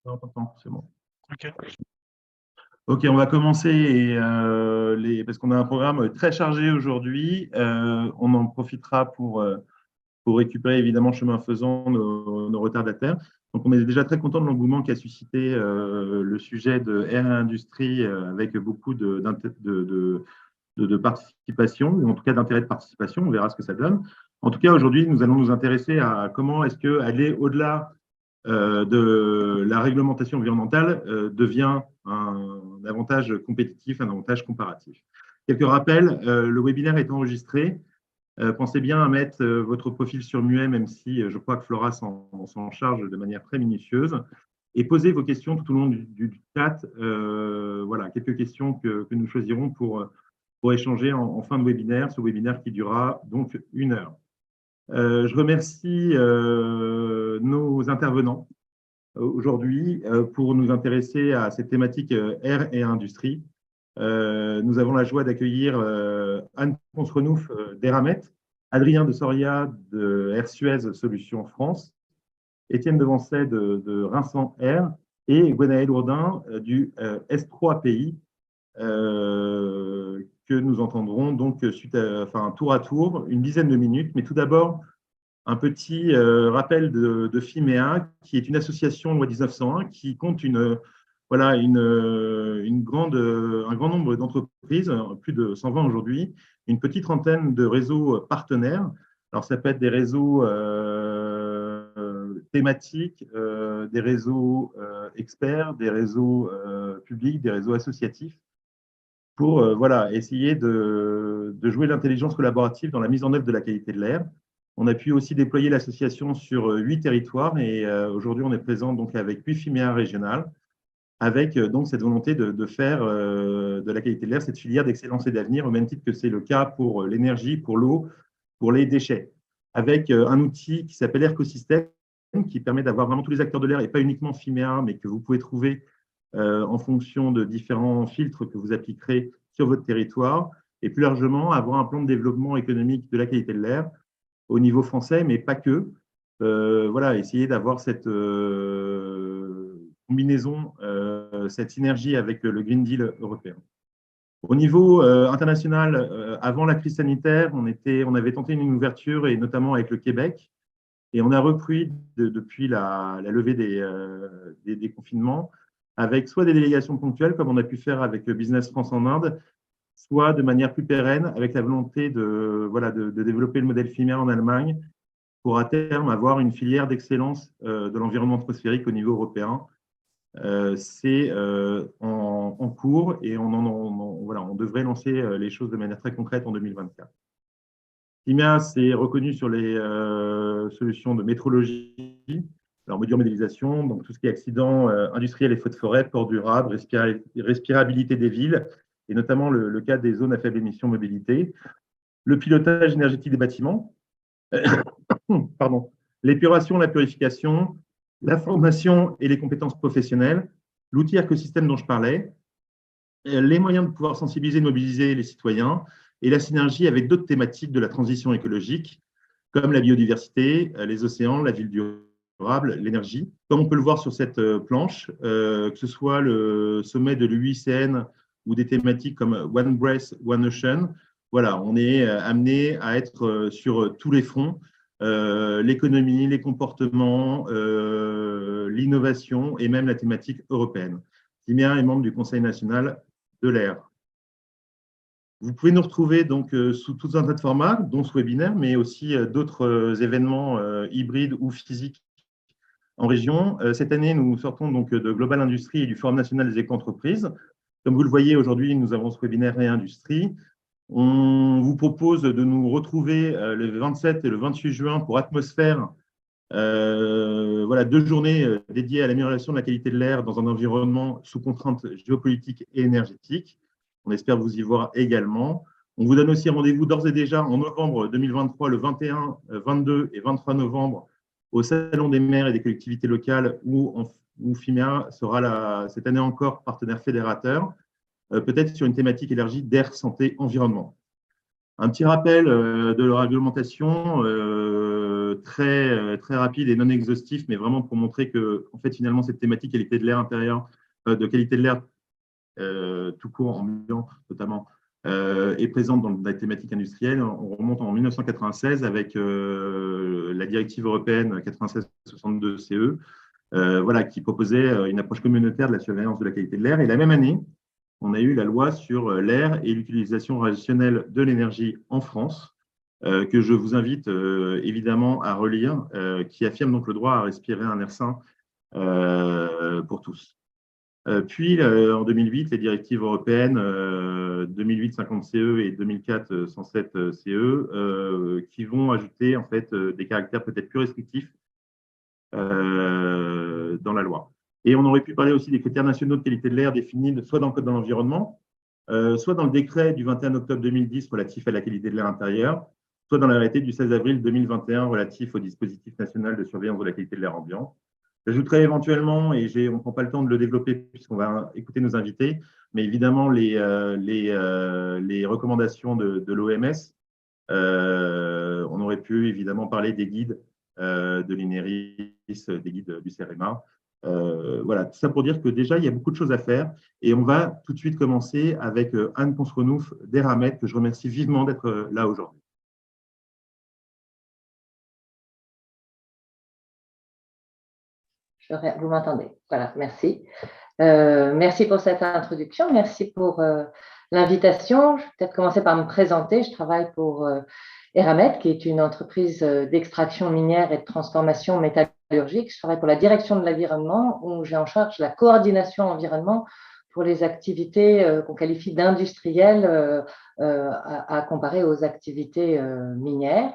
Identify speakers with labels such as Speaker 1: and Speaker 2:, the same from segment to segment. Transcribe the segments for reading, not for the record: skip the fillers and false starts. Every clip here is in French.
Speaker 1: Non, t'entends, c'est bon.
Speaker 2: Ok.
Speaker 1: Ok, on va commencer parce qu'on a un programme très chargé aujourd'hui. On en profitera pour récupérer évidemment chemin faisant nos retardataires. Donc, on est déjà très content de l'engouement qu'a suscité le sujet de Air et Industrie avec beaucoup de participation, ou en tout cas d'intérêt de participation. On verra ce que ça donne. En tout cas, aujourd'hui, nous allons nous intéresser à comment est-ce qu'aller au-delà de la réglementation environnementale devient un avantage compétitif, un avantage comparatif. Quelques rappels, le webinaire est enregistré. Pensez bien à mettre votre profil sur muet, même si je crois que Flora s'en charge de manière très minutieuse. Et posez vos questions tout au long du chat. Voilà, quelques questions que nous choisirons pour échanger en fin de webinaire, ce webinaire qui durera donc 1 heure. Je remercie nos intervenants aujourd'hui pour nous intéresser à cette thématique air et industrie. Nous avons la joie d'accueillir Anne Ponce-Renouf d'Eramet, Adrien de Soria de Air Suez Solutions France, Étienne Devancet de Rinsan Air et Gwenaël Ourdin du S3 pays que nous entendrons donc tour à tour, une dizaine de minutes. Mais tout d'abord, un petit rappel de FIMEA, qui est une association loi 1901 qui compte un grand nombre d'entreprises, plus de 120 aujourd'hui, une petite trentaine de réseaux partenaires. Alors, ça peut être des réseaux thématiques, des réseaux experts, des réseaux publics, des réseaux associatifs, pour essayer de jouer l'intelligence collaborative dans la mise en œuvre de la qualité de l'air. On a pu aussi déployer l'association sur 8 territoires et aujourd'hui, on est présent donc avec 8 FIMEA régionales, avec donc cette volonté de faire de la qualité de l'air cette filière d'excellence et d'avenir, au même titre que c'est le cas pour l'énergie, pour l'eau, pour les déchets, avec un outil qui s'appelle Aircosystème, qui permet d'avoir vraiment tous les acteurs de l'air et pas uniquement FIMEA, mais que vous pouvez trouver en fonction de différents filtres que vous appliquerez sur votre territoire, et plus largement avoir un plan de développement économique de la qualité de l'air au niveau français, mais pas que. Essayer d'avoir cette combinaison, cette synergie avec le Green Deal européen. Au niveau international, avant la crise sanitaire, on avait tenté une ouverture, et notamment avec le Québec, et on a repris depuis la levée des confinements, avec soit des délégations ponctuelles, comme on a pu faire avec Business France en Inde, soit de manière plus pérenne, avec la volonté de développer le modèle FIMEA en Allemagne, pour à terme avoir une filière d'excellence de l'environnement atmosphérique au niveau européen. C'est en cours, et on devrait lancer les choses de manière très concrète en 2024. FIMEA s'est reconnu sur les solutions de métrologie, alors mesure modélisation, donc tout ce qui est accidents industriels et feux de forêt, port durable, respirabilité des villes, et notamment le cas des zones à faible émission mobilité, le pilotage énergétique des bâtiments, pardon, l'épuration, la purification, la formation et les compétences professionnelles, l'outil écosystème dont je parlais, les moyens de pouvoir sensibiliser et mobiliser les citoyens, et la synergie avec d'autres thématiques de la transition écologique, comme la biodiversité, les océans, la ville durable, l'énergie. Comme on peut le voir sur cette planche, que ce soit le sommet de l'UICN ou des thématiques comme One Breath, One Ocean, voilà, on est amené à être sur tous les fronts, l'économie, les comportements, l'innovation et même la thématique européenne. FIMEA est membre du Conseil national de l'air. Vous pouvez nous retrouver donc sous tout un tas de formats, dont ce webinaire, mais aussi d'autres événements hybrides ou physiques en région. Cette année, nous sortons donc de Global Industrie et du Forum national des éco-entreprises. Comme vous le voyez, aujourd'hui, nous avons ce webinaire Réindustrie. On vous propose de nous retrouver le 27 et le 28 juin pour Atmosphère. 2 journées dédiées à l'amélioration de la qualité de l'air dans un environnement sous contraintes géopolitiques et énergétiques. On espère vous y voir également. On vous donne aussi rendez-vous d'ores et déjà en novembre 2023, le 21, 22 et 23 novembre, au Salon des maires et des collectivités locales, où FIMEA sera cette année encore partenaire fédérateur, peut-être sur une thématique élargie d'air, santé, environnement. Un petit rappel de la réglementation très rapide et non exhaustif, mais vraiment pour montrer que, en fait, finalement, cette thématique qualité de l'air intérieur, de qualité de l'air tout court, ambiant notamment, est présente dans la thématique industrielle. On remonte en 1996 avec la directive européenne 96-62 CE, voilà, qui proposait une approche communautaire de la surveillance de la qualité de l'air. Et la même année, on a eu la loi sur l'air et l'utilisation rationnelle de l'énergie en France, que je vous invite évidemment à relire, qui affirme donc le droit à respirer un air sain pour tous. Puis, en 2008, les directives européennes 2008-50-CE et 2004-107-CE qui vont ajouter en fait des caractères peut-être plus restrictifs dans la loi. Et on aurait pu parler aussi des critères nationaux de qualité de l'air définis soit dans le Code de l'environnement, soit dans le décret du 21 octobre 2010 relatif à la qualité de l'air intérieur, soit dans l'arrêté du 16 avril 2021 relatif au dispositif national de surveillance de la qualité de l'air ambiant. J'ajouterai éventuellement, et on ne prend pas le temps de le développer puisqu'on va écouter nos invités, mais évidemment les recommandations de l'OMS. On aurait pu évidemment parler des guides de l'INERIS, des guides du CEREMA. Voilà, tout ça pour dire que déjà, il y a beaucoup de choses à faire. Et on va tout de suite commencer avec Anne Ponsrenouf d'Eramet, que je remercie vivement d'être là aujourd'hui.
Speaker 2: Vous m'entendez? Voilà, merci. Merci pour cette introduction, merci pour l'invitation. Je vais peut-être commencer par me présenter. Je travaille pour Eramet, qui est une entreprise d'extraction minière et de transformation métallurgique. Je travaille pour la direction de l'environnement, où j'ai en charge la coordination environnement pour les activités qu'on qualifie d'industrielles à comparer aux activités minières.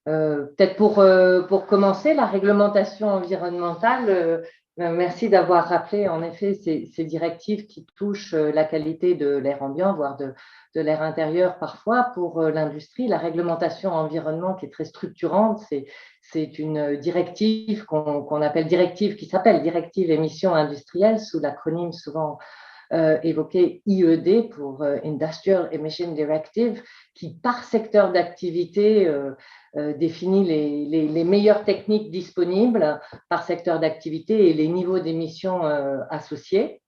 Speaker 2: Peut-être pour commencer, la réglementation environnementale, merci d'avoir rappelé en effet ces directives qui touchent la qualité de l'air ambiant, voire de l'air intérieur parfois pour l'industrie. La réglementation environnement qui est très structurante, c'est une directive qu'on appelle directive, qui s'appelle directive émissions industrielles sous l'acronyme souvent évoqué IED pour Industrial Emission Directive, qui par secteur d'activité définit les meilleures techniques disponibles par secteur d'activité et les niveaux d'émissions associés.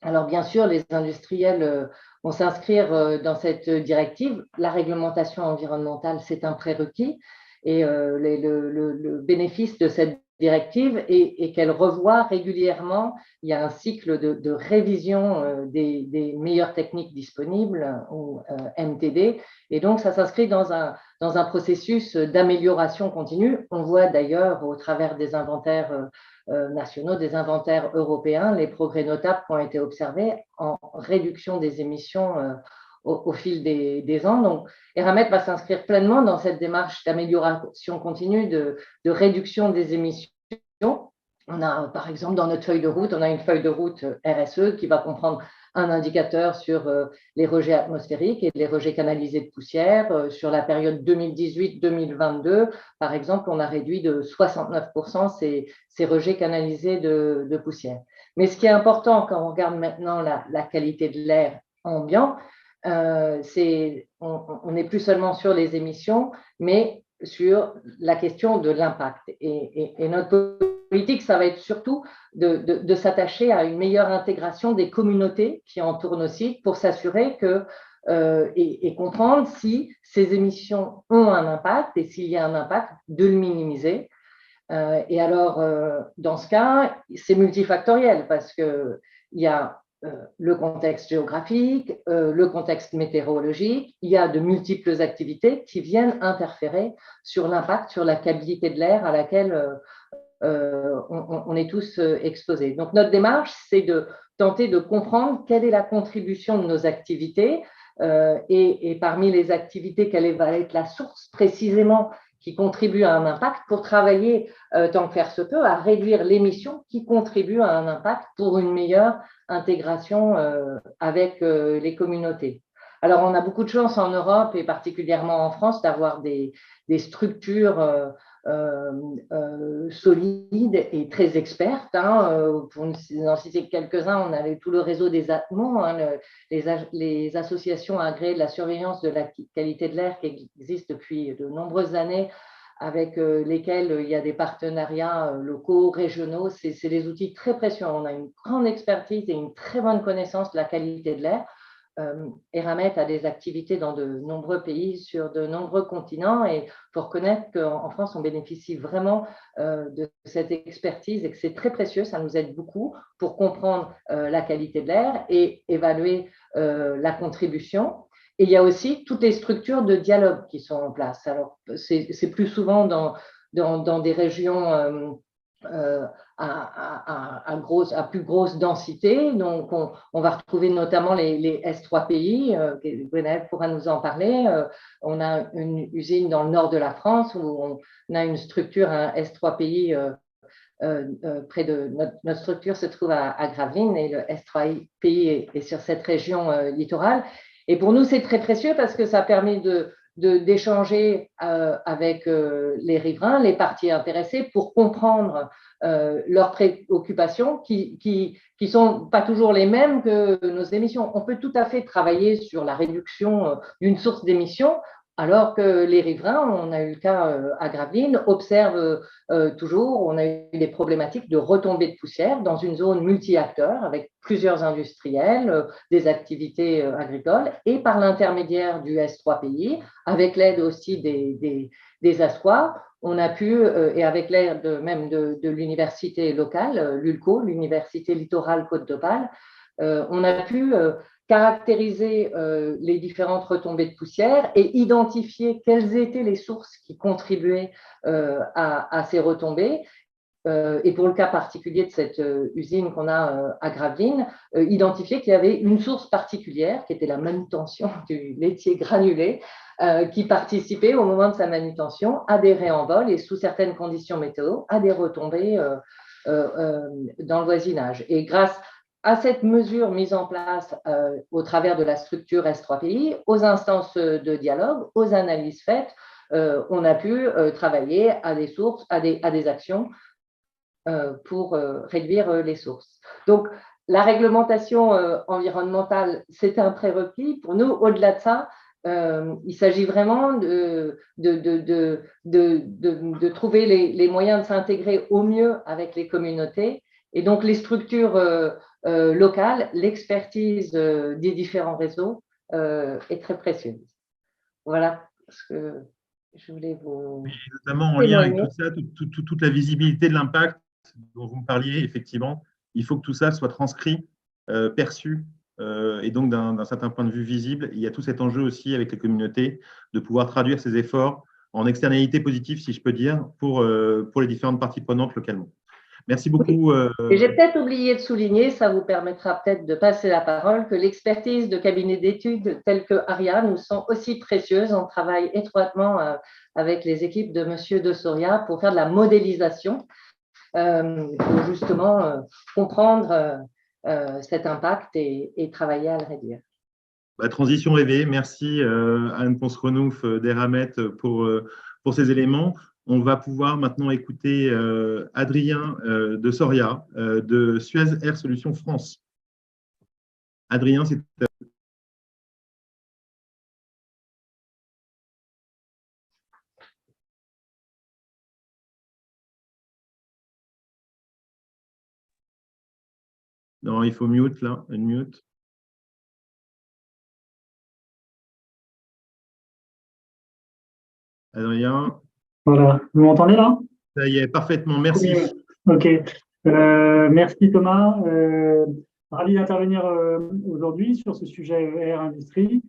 Speaker 2: Alors bien sûr, les industriels vont s'inscrire dans cette directive. La réglementation environnementale, c'est un prérequis et le bénéfice de cette directive et qu'elle revoit régulièrement. Il y a un cycle de révision des meilleures techniques disponibles, ou MTD, et donc ça s'inscrit dans un processus d'amélioration continue. On voit d'ailleurs au travers des inventaires nationaux, des inventaires européens, les progrès notables qui ont été observés en réduction des émissions au fil des ans. Donc, Eramet va s'inscrire pleinement dans cette démarche d'amélioration continue, de réduction des émissions. On a, par exemple, dans notre feuille de route, on a une feuille de route RSE qui va comprendre un indicateur sur les rejets atmosphériques et les rejets canalisés de poussière. Sur la période 2018-2022, par exemple, on a réduit de 69% ces rejets canalisés de poussière. Mais ce qui est important quand on regarde maintenant la qualité de l'air ambiant, on n'est plus seulement sur les émissions, mais sur la question de l'impact. Et notre politique, ça va être surtout de s'attacher à une meilleure intégration des communautés qui entourent nos sites pour s'assurer que et comprendre si ces émissions ont un impact et s'il y a un impact, de le minimiser. Et alors, dans ce cas, c'est multifactoriel parce qu'il y a le contexte géographique, le contexte météorologique, il y a de multiples activités qui viennent interférer sur l'impact, sur la qualité de l'air à laquelle on est tous exposés. Donc, notre démarche, c'est de tenter de comprendre quelle est la contribution de nos activités et parmi les activités, quelle va être la source précisément qui contribue à un impact pour travailler, tant que faire se peut, à réduire l'émission qui contribue à un impact pour une meilleure intégration avec les communautés. Alors, on a beaucoup de chance en Europe et particulièrement en France d'avoir des structures solides et très expertes. Pour en citer quelques-uns, on avait tout le réseau des ATMO, les associations agréées de la surveillance de la qualité de l'air qui existent depuis de nombreuses années avec lesquels il y a des partenariats locaux, régionaux. C'est des outils très précieux. On a une grande expertise et une très bonne connaissance de la qualité de l'air. Eramet a des activités dans de nombreux pays, sur de nombreux continents, et il faut reconnaître qu'en France, on bénéficie vraiment de cette expertise et que c'est très précieux. Ça nous aide beaucoup pour comprendre la qualité de l'air et évaluer la contribution. Et il y a aussi toutes les structures de dialogue qui sont en place. Alors, c'est plus souvent dans des régions à plus grosse densité. Donc, on va retrouver notamment les S3 pays. Gwenaëlle pourra nous en parler. On a une usine dans le nord de la France où on a une structure, un S3 pays. Près de notre structure se trouve à Gravelines et le S3 pays est sur cette région littorale. Et pour nous, c'est très précieux parce que ça permet d'échanger avec les riverains, les parties intéressées, pour comprendre leurs préoccupations qui sont pas toujours les mêmes que nos émissions. On peut tout à fait travailler sur la réduction d'une source d'émissions, alors que les riverains, on a eu le cas à Gravelines, observent toujours, on a eu des problématiques de retombées de poussière dans une zone multi-acteurs avec plusieurs industriels, des activités agricoles, et par l'intermédiaire du S3 pays, avec l'aide aussi des ASSOA, on a pu, et avec l'aide même de l'université locale, l'ULCO, l'Université Littorale Côte d'Opale, on a pu caractériser les différentes retombées de poussière et identifier quelles étaient les sources qui contribuaient à ces retombées. Et pour le cas particulier de cette usine qu'on a à Gravelines, identifier qu'il y avait une source particulière qui était la manutention du laitier granulé qui participait au moment de sa manutention à des réenvols et sous certaines conditions météo à des retombées dans le voisinage. Et grâce à cette mesure mise en place au travers de la structure S3PI, aux instances de dialogue, aux analyses faites, on a pu travailler à des sources, à des actions pour réduire les sources. Donc, la réglementation environnementale, c'est un prérequis. Pour nous, au-delà de ça, il s'agit vraiment de trouver les moyens de s'intégrer au mieux avec les communautés. Et donc, les structures locales, l'expertise des différents réseaux est très précieuse. Voilà ce que je voulais vous
Speaker 1: notamment en lien avec tout ça, toute la visibilité de l'impact dont vous me parliez, effectivement, il faut que tout ça soit transcrit, perçu, et donc d'un certain point de vue visible. Il y a tout cet enjeu aussi avec les communautés de pouvoir traduire ces efforts en externalités positives, si je peux dire, pour les différentes parties prenantes localement. Merci beaucoup.
Speaker 2: Et j'ai peut-être oublié de souligner, ça vous permettra peut-être de passer la parole, que l'expertise de cabinets d'études tels que ARIA nous sont aussi précieuses. On travaille étroitement avec les équipes de Monsieur De Soria pour faire de la modélisation, pour justement comprendre cet impact et travailler à le réduire.
Speaker 1: Transition rêvée. Merci Anne Ponce-Renouf d'Eramet pour ces éléments. On va pouvoir maintenant écouter Adrien de Soria de Suez Air Solutions France. Adrien, c'est à vous. Non, il faut mute là, une mute. Adrien.
Speaker 3: Voilà, vous m'entendez là?
Speaker 1: Ça y est, parfaitement, merci.
Speaker 3: Ok, merci Thomas. Ravi d'intervenir aujourd'hui sur ce sujet Air Industrie.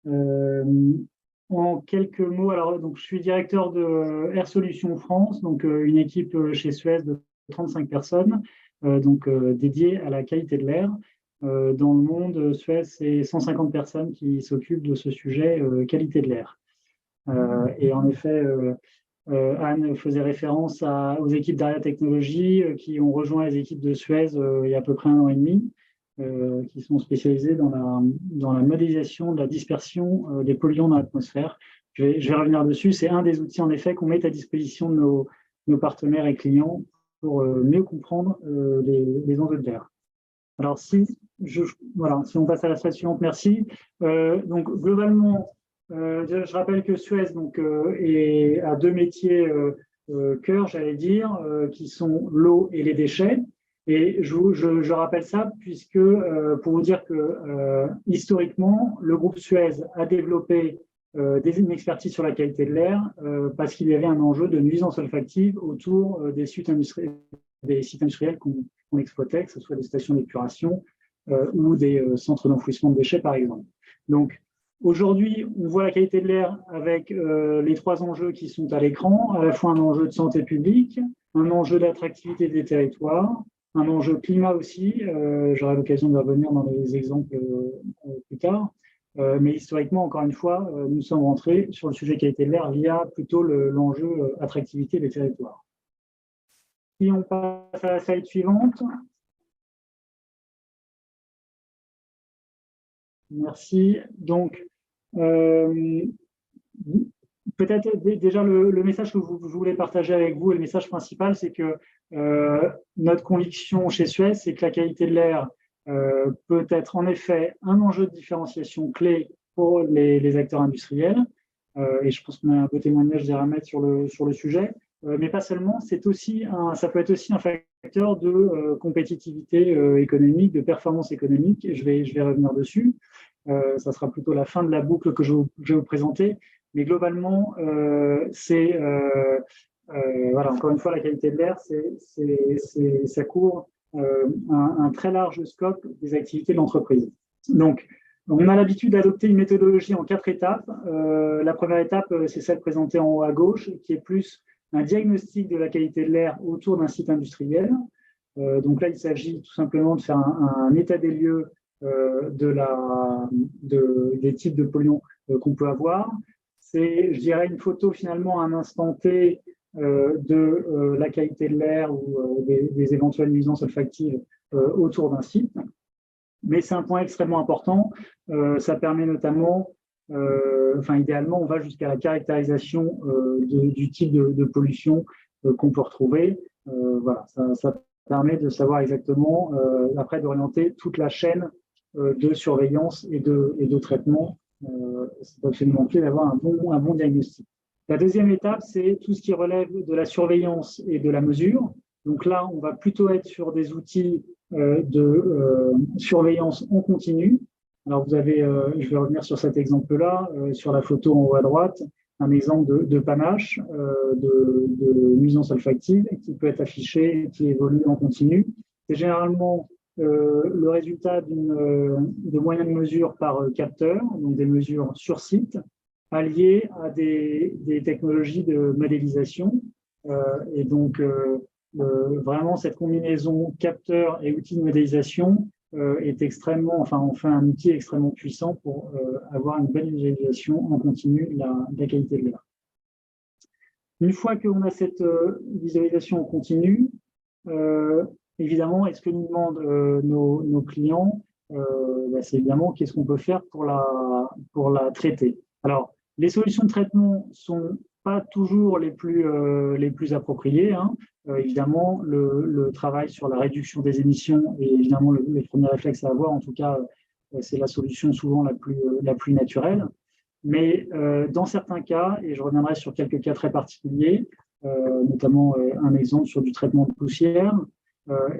Speaker 3: En quelques mots, alors donc je suis directeur de Air Solutions France, donc une équipe chez Suez de 35 personnes, dédiée à la qualité de l'air. Dans le monde, Suez, c'est 150 personnes qui s'occupent de ce sujet qualité de l'air. Et en effet, Anne faisait référence aux équipes d'Aria Technologies qui ont rejoint les équipes de Suez il y a à peu près 1 an et demi, qui sont spécialisées dans la modélisation de la dispersion des polluants dans l'atmosphère. Je vais revenir dessus. C'est un des outils en effet qu'on met à disposition de nos partenaires et clients pour mieux comprendre les enjeux de l'air. Alors si on passe à la slide suivante, merci. Donc globalement, je rappelle que Suez a deux métiers cœur, j'allais dire, qui sont l'eau et les déchets. Et je rappelle ça puisque, pour vous dire que historiquement, le groupe Suez a développé une expertise sur la qualité de l'air parce qu'il y avait un enjeu de nuisance olfactive autour des sites industriels qu'on exploitait, que ce soit des stations d'épuration ou des centres d'enfouissement de déchets, par exemple. Donc, aujourd'hui, on voit la qualité de l'air avec les trois enjeux qui sont à l'écran, à la fois un enjeu de santé publique, un enjeu d'attractivité des territoires, un enjeu climat aussi. J'aurai l'occasion de revenir dans les exemples plus tard. Mais historiquement, encore une fois, nous sommes rentrés sur le sujet qualité de l'air via plutôt l'enjeu attractivité des territoires. Si on passe à la slide suivante. Merci. Donc, peut-être déjà le message que je voulais partager avec vous, et le message principal, c'est que notre conviction chez Suez, c'est que la qualité de l'air peut être en effet un enjeu de différenciation clé pour les acteurs industriels. Et je pense qu'on a un beau témoignage d'Eramet sur le sujet. Mais pas seulement, ça peut être aussi un facteur de compétitivité économique, de performance économique, et je vais revenir dessus. Ça sera plutôt la fin de la boucle que je vais vous présenter. Mais globalement, voilà, encore une fois, la qualité de l'air, ça couvre un très large scope des activités de l'entreprise. Donc, on a l'habitude d'adopter une méthodologie en 4 étapes. La première étape, c'est celle présentée en haut à gauche, qui est plus un diagnostic de la qualité de l'air autour d'un site industriel. Donc là, il s'agit tout simplement de faire un état des lieux des types de polluants qu'on peut avoir. C'est, je dirais, une photo finalement à un instant T de la qualité de l'air ou des éventuelles nuisances olfactives autour d'un site. Mais c'est un point extrêmement important. Ça permet notamment, idéalement, on va jusqu'à la caractérisation du type de pollution qu'on peut retrouver. Voilà, ça permet de savoir exactement, après d'orienter toute la chaîne de surveillance et de traitement. C'est absolument clé d'avoir un bon diagnostic. La deuxième étape, c'est tout ce qui relève de la surveillance et de la mesure. Donc là, on va plutôt être sur des outils de surveillance en continu. Alors vous avez, je vais revenir sur cet exemple-là, sur la photo en haut à droite, un exemple de panache, de nuisance olfactive qui peut être affiché et qui évolue en continu. C'est généralement le résultat de moyens de mesure par capteur, donc des mesures sur site, alliées à des technologies de modélisation. Et donc, vraiment, cette combinaison capteur et outil de modélisation est extrêmement, on fait un outil extrêmement puissant pour avoir une bonne visualisation en continu de la qualité de l'air. Une fois qu'on a cette visualisation en continu, évidemment, est-ce que nous demandent nos clients, c'est évidemment qu'est-ce qu'on peut faire pour la traiter. Alors, les solutions de traitement sont pas toujours les plus appropriées. Hein. Évidemment, le travail sur la réduction des émissions est évidemment le premier réflexe à avoir. En tout cas, c'est la solution souvent la plus naturelle. Mais dans certains cas, et je reviendrai sur quelques cas très particuliers, notamment un exemple sur du traitement de poussière,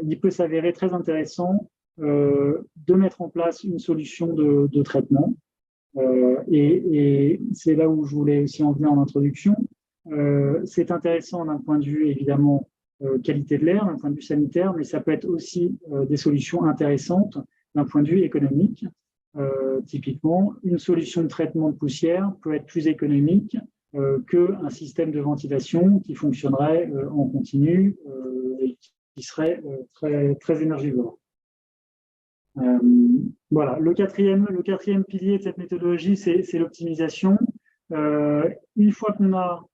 Speaker 3: il peut s'avérer très intéressant de mettre en place une solution de traitement. Et c'est là où je voulais aussi en venir en introduction. C'est intéressant d'un point de vue évidemment qualité de l'air, d'un point de vue sanitaire, mais ça peut être aussi des solutions intéressantes d'un point de vue économique. Typiquement, une solution de traitement de poussière peut être plus économique qu'un système de ventilation qui fonctionnerait en continu et qui serait très, très énergivore. Voilà, le quatrième pilier de cette méthodologie, c'est l'optimisation. Une fois qu'on a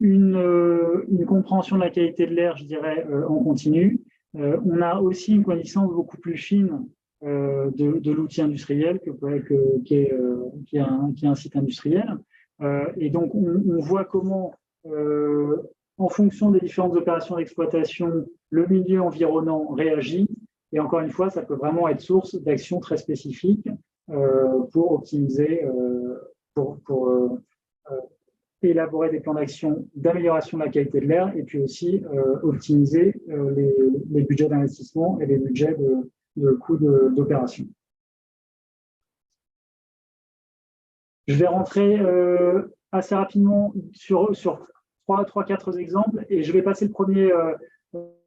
Speaker 3: une compréhension de la qualité de l'air, je dirais, en continu, on a aussi une connaissance beaucoup plus fine de l'outil industriel qui est un site industriel. Et donc, on voit comment, en fonction des différentes opérations d'exploitation, le milieu environnant réagit. Et encore une fois, ça peut vraiment être source d'actions très spécifiques pour optimiser pour élaborer des plans d'action d'amélioration de la qualité de l'air et puis aussi optimiser les budgets d'investissement et les budgets de coûts d'opération. Je vais rentrer assez rapidement sur 3-4 exemples et je vais passer le premier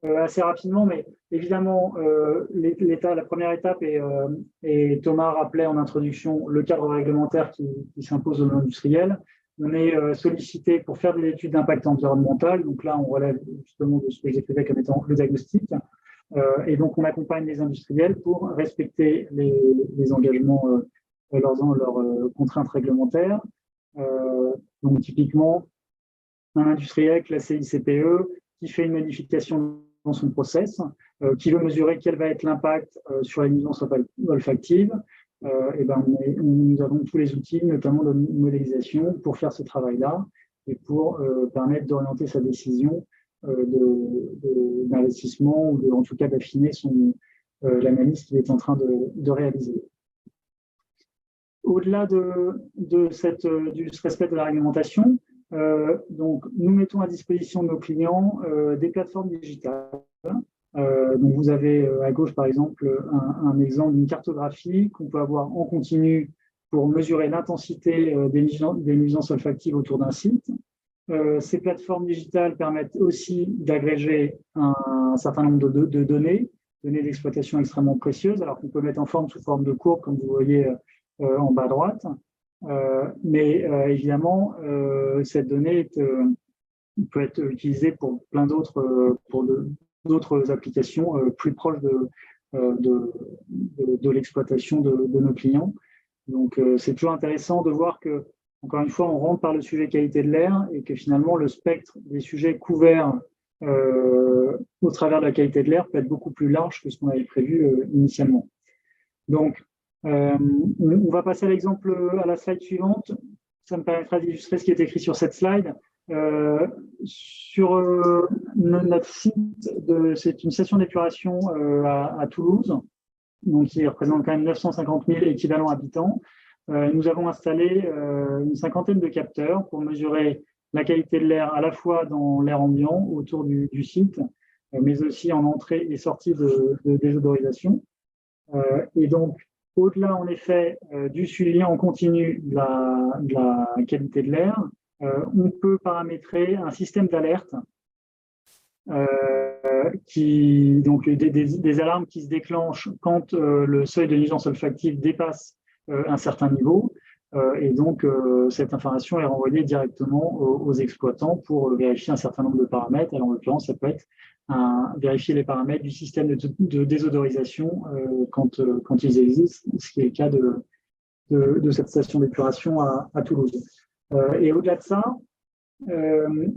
Speaker 3: assez rapidement, mais évidemment, la première étape, et Thomas rappelait en introduction le cadre réglementaire qui s'impose aux industriels. On est sollicité pour faire des études d'impact environnemental. Donc là, on relève justement de ce que j'écrivais comme étant le diagnostic. Et donc, on accompagne les industriels pour respecter les engagements, leurs contraintes réglementaires. Donc, typiquement, un industriel classé ICPE qui fait une modification dans son process, qui veut mesurer quel va être l'impact sur les nuisances olfactives. Nous avons tous les outils, notamment de modélisation, pour faire ce travail-là et pour permettre d'orienter sa décision d'investissement ou en tout cas d'affiner l'analyse qu'il est en train de réaliser. Au-delà du respect de la réglementation, donc nous mettons à disposition de nos clients des plateformes digitales. Donc vous avez à gauche, par exemple, un exemple d'une cartographie qu'on peut avoir en continu pour mesurer l'intensité des nuisances olfactives autour d'un site. Ces plateformes digitales permettent aussi d'agréger un certain nombre de données d'exploitation extrêmement précieuses, alors qu'on peut mettre en forme sous forme de courbe, comme vous voyez en bas à droite. Mais évidemment, cette donnée peut être utilisée pour plein d'autres applications plus proches de l'exploitation de nos clients. Donc, c'est toujours intéressant de voir que, encore une fois, on rentre par le sujet qualité de l'air et que finalement, le spectre des sujets couverts au travers de la qualité de l'air peut être beaucoup plus large que ce qu'on avait prévu initialement. Donc, on va passer à la slide suivante. Ça me permettra d'illustrer ce qui est écrit sur cette slide. Sur notre site, c'est une station d'épuration à Toulouse, donc qui représente quand même 950 000 équivalents habitants. Nous avons installé une cinquantaine de capteurs pour mesurer la qualité de l'air à la fois dans l'air ambiant autour du site, mais aussi en entrée et sortie de désodorisation. Et donc, au-delà, en effet, du suivi en continu de la qualité de l'air, on peut paramétrer un système d'alerte, donc des alarmes qui se déclenchent quand le seuil de nuisance olfactive dépasse un certain niveau. Et donc, cette information est renvoyée directement aux exploitants pour vérifier un certain nombre de paramètres. Alors, en l'occurrence, ça peut être vérifier les paramètres du système de désodorisation quand ils existent, ce qui est le cas de cette station d'épuration à Toulouse. Et au-delà de ça,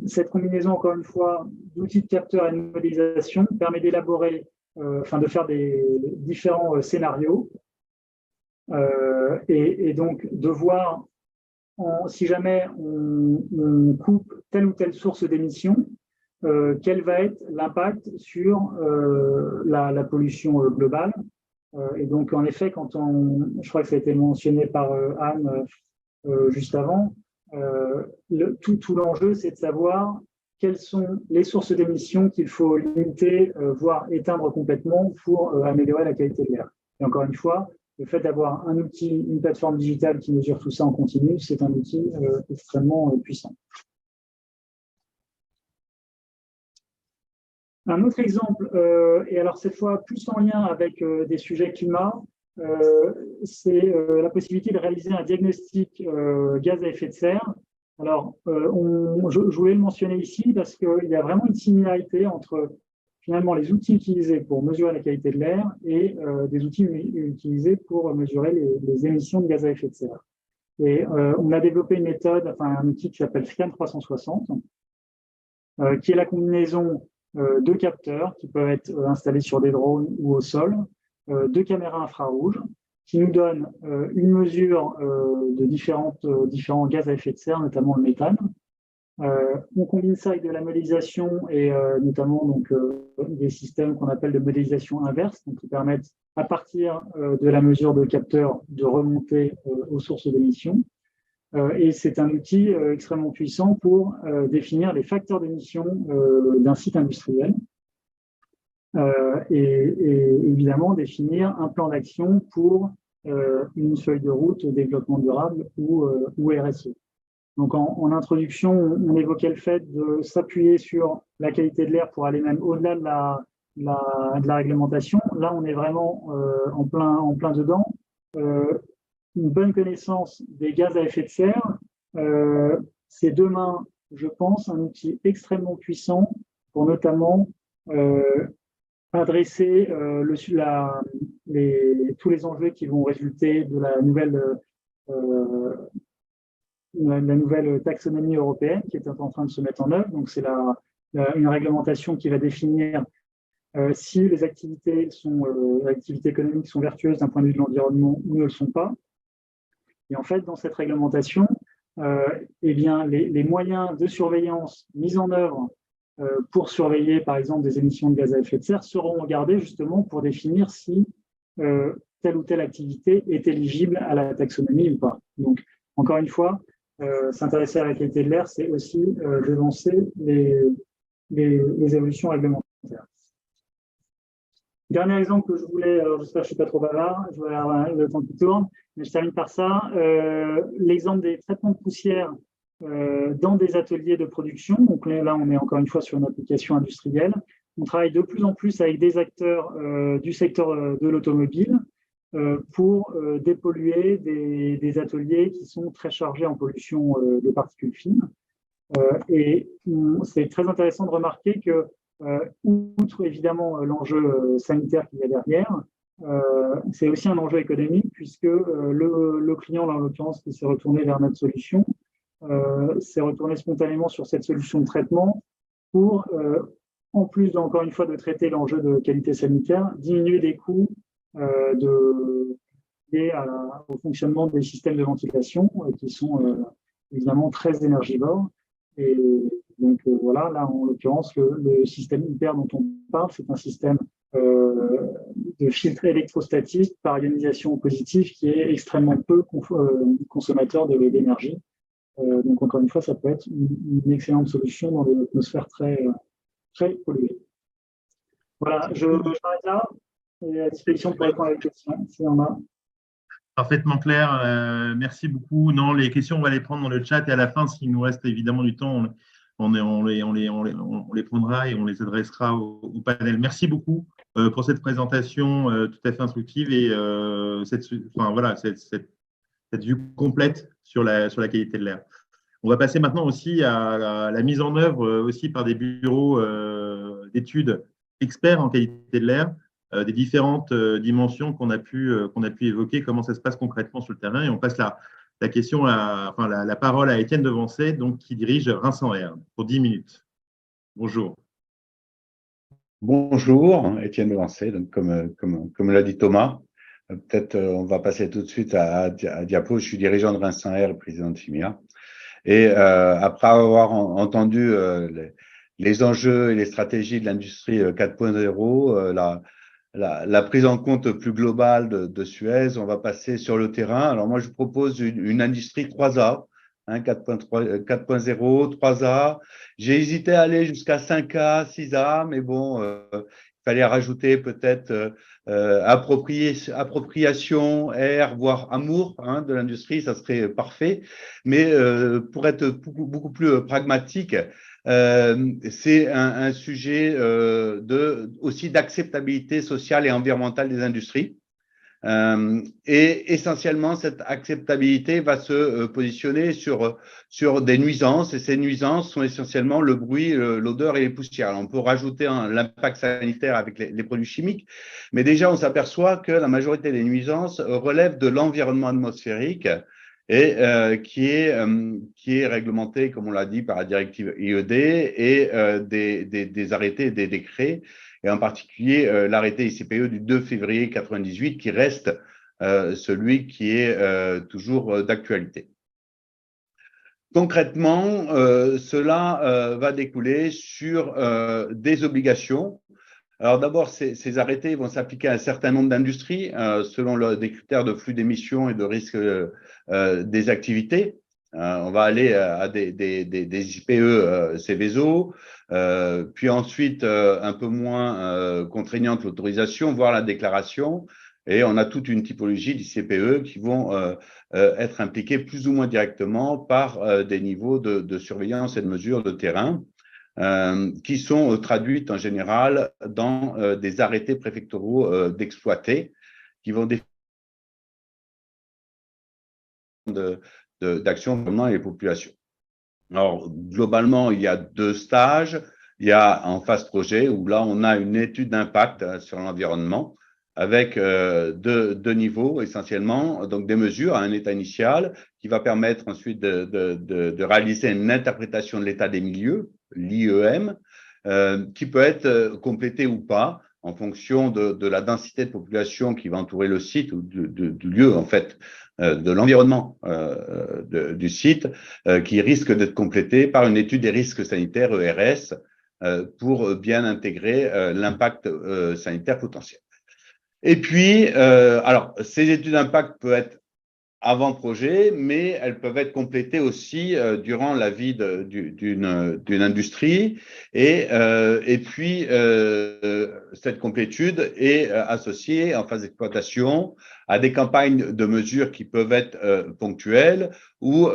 Speaker 3: cette combinaison, encore une fois, d'outils de capteurs et de modélisation permet d'élaborer, de faire des différents scénarios et donc de voir si jamais on coupe telle ou telle source d'émission, quel va être l'impact sur la pollution globale. Et donc, en effet, je crois que ça a été mentionné par Anne juste avant, tout l'enjeu, c'est de savoir quelles sont les sources d'émissions qu'il faut limiter, voire éteindre complètement pour améliorer la qualité de l'air. Et encore une fois, le fait d'avoir un outil, une plateforme digitale qui mesure tout ça en continu, c'est un outil extrêmement puissant. Un autre exemple, et alors cette fois plus en lien avec des sujets climat, c'est la possibilité de réaliser un diagnostic gaz à effet de serre. Alors, je voulais le mentionner ici parce qu'il y a vraiment une similarité entre finalement les outils utilisés pour mesurer la qualité de l'air et des outils utilisés pour mesurer les émissions de gaz à effet de serre. Et on a développé une méthode, un outil qui s'appelle Scan 360, qui est la combinaison de capteurs qui peuvent être installés sur des drones ou au sol, de caméras infrarouges, qui nous donnent une mesure de différents gaz à effet de serre, notamment le méthane. On combine ça avec de la modélisation et notamment donc, des systèmes qu'on appelle de modélisation inverse, donc qui permettent à partir de la mesure de capteurs de remonter aux sources d'émissions. Et c'est un outil extrêmement puissant pour définir les facteurs d'émission d'un site industriel et évidemment définir un plan d'action pour une feuille de route au développement durable ou RSE. Donc en introduction, on évoquait le fait de s'appuyer sur la qualité de l'air pour aller même au-delà de la réglementation. Là, on est vraiment en plein dedans. Une bonne connaissance des gaz à effet de serre, c'est demain, je pense, un outil extrêmement puissant pour notamment adresser tous les enjeux qui vont résulter de la nouvelle taxonomie européenne qui est en train de se mettre en œuvre. Donc, c'est une réglementation qui va définir si les activités économiques sont vertueuses d'un point de vue de l'environnement ou ne le sont pas. Et en fait, dans cette réglementation, eh bien, les moyens de surveillance mis en œuvre pour surveiller, par exemple, des émissions de gaz à effet de serre seront regardés justement pour définir si telle ou telle activité est éligible à la taxonomie ou pas. Donc, encore une fois, s'intéresser à la qualité de l'air, c'est aussi devancer les évolutions réglementaires. Dernier exemple que je voulais, alors j'espère que je ne suis pas trop bavard, je vais avoir le temps qui tourne, mais je termine par ça. L'exemple des traitements de poussière dans des ateliers de production. Donc là, on est encore une fois sur une application industrielle. On travaille de plus en plus avec des acteurs du secteur de l'automobile pour dépolluer des ateliers qui sont très chargés en pollution de particules fines. Et c'est très intéressant de remarquer que, outre évidemment l'enjeu sanitaire qu'il y a derrière, c'est aussi un enjeu économique puisque le client, en l'occurrence, qui s'est retourné vers notre solution, s'est retourné spontanément sur cette solution de traitement pour, en plus encore une fois de traiter l'enjeu de qualité sanitaire, diminuer des coûts liés au fonctionnement des systèmes de ventilation qui sont évidemment très énergivores. Et donc voilà, là en l'occurrence, le système hyper dont on parle, c'est un système de filtre électrostatique par ionisation positive qui est extrêmement peu consommateur d'énergie. Donc, encore une fois, ça peut être une excellente solution dans des atmosphères très, très polluées. Voilà, je m'arrête là et à disposition pour répondre à des questions, s'il y en a.
Speaker 1: Parfaitement clair. Merci beaucoup. Non, les questions, on va les prendre dans le chat et à la fin, s'il nous reste évidemment du temps, on les prendra et on les adressera au panel. Merci beaucoup pour cette présentation tout à fait instructive et cette vue complète sur la qualité de l'air. On va passer maintenant aussi à la mise en œuvre aussi par des bureaux d'études experts en qualité de l'air, des différentes dimensions qu'on a pu évoquer, comment ça se passe concrètement sur le terrain. Et on passe la parole à Étienne Devancé, donc, qui dirige Reims en Air pour 10 minutes. Bonjour.
Speaker 4: Bonjour, Étienne Devancé, donc comme l'a dit Thomas. Peut-être on va passer tout de suite à Diapo. Je suis dirigeant de Reims en Air, président de FIMIA. Et après avoir entendu les enjeux et les stratégies de l'industrie 4.0, la prise en compte plus globale de Suez, on va passer sur le terrain. Alors moi, je propose une industrie 3A, 4.0, 3A. J'ai hésité à aller jusqu'à 5A, 6A, mais bon, il fallait rajouter peut-être appropriation, air, voire amour de l'industrie, ça serait parfait. Mais pour être beaucoup plus pragmatique, c'est un sujet aussi d'acceptabilité sociale et environnementale des industries. Et essentiellement, cette acceptabilité va se positionner sur des nuisances, et ces nuisances sont essentiellement le bruit, l'odeur et les poussières. Alors, on peut rajouter l'impact sanitaire avec les produits chimiques, mais déjà on s'aperçoit que la majorité des nuisances relèvent de l'environnement atmosphérique et qui est réglementé, comme on l'a dit, par la directive IED et des arrêtés et des décrets, et en particulier l'arrêté ICPE du 2 février 1998 qui reste celui qui est toujours d'actualité. Concrètement, cela va découler sur des obligations. Alors d'abord, ces arrêtés vont s'appliquer à un certain nombre d'industries selon des critères de flux d'émissions et de risque des activités. On va aller à des IPE Céveso, puis ensuite un peu moins contraignante l'autorisation, voire la déclaration. Et on a toute une typologie d'ICPE qui vont être impliqués plus ou moins directement par des niveaux de surveillance et de mesure de terrain qui sont traduites en général dans des arrêtés préfectoraux d'exploiter qui vont définir d'action dans les populations. Alors, globalement, il y a 2 stages. Il y a en phase projet où là, on a une étude d'impact sur l'environnement avec deux niveaux essentiellement, donc des mesures à un état initial qui va permettre ensuite de réaliser une interprétation de l'état des milieux, l'IEM, qui peut être complétée ou pas en fonction de la densité de population qui va entourer le site ou du lieu en fait de l'environnement du site, qui risque d'être complété par une étude des risques sanitaires ERS pour bien intégrer l'impact sanitaire potentiel. Et puis, alors, ces études d'impact peuvent être avant projet, mais elles peuvent être complétées aussi durant la vie d'une industrie. Et puis, cette complétude est associée en phase d'exploitation à des campagnes de mesures qui peuvent être ponctuelles ou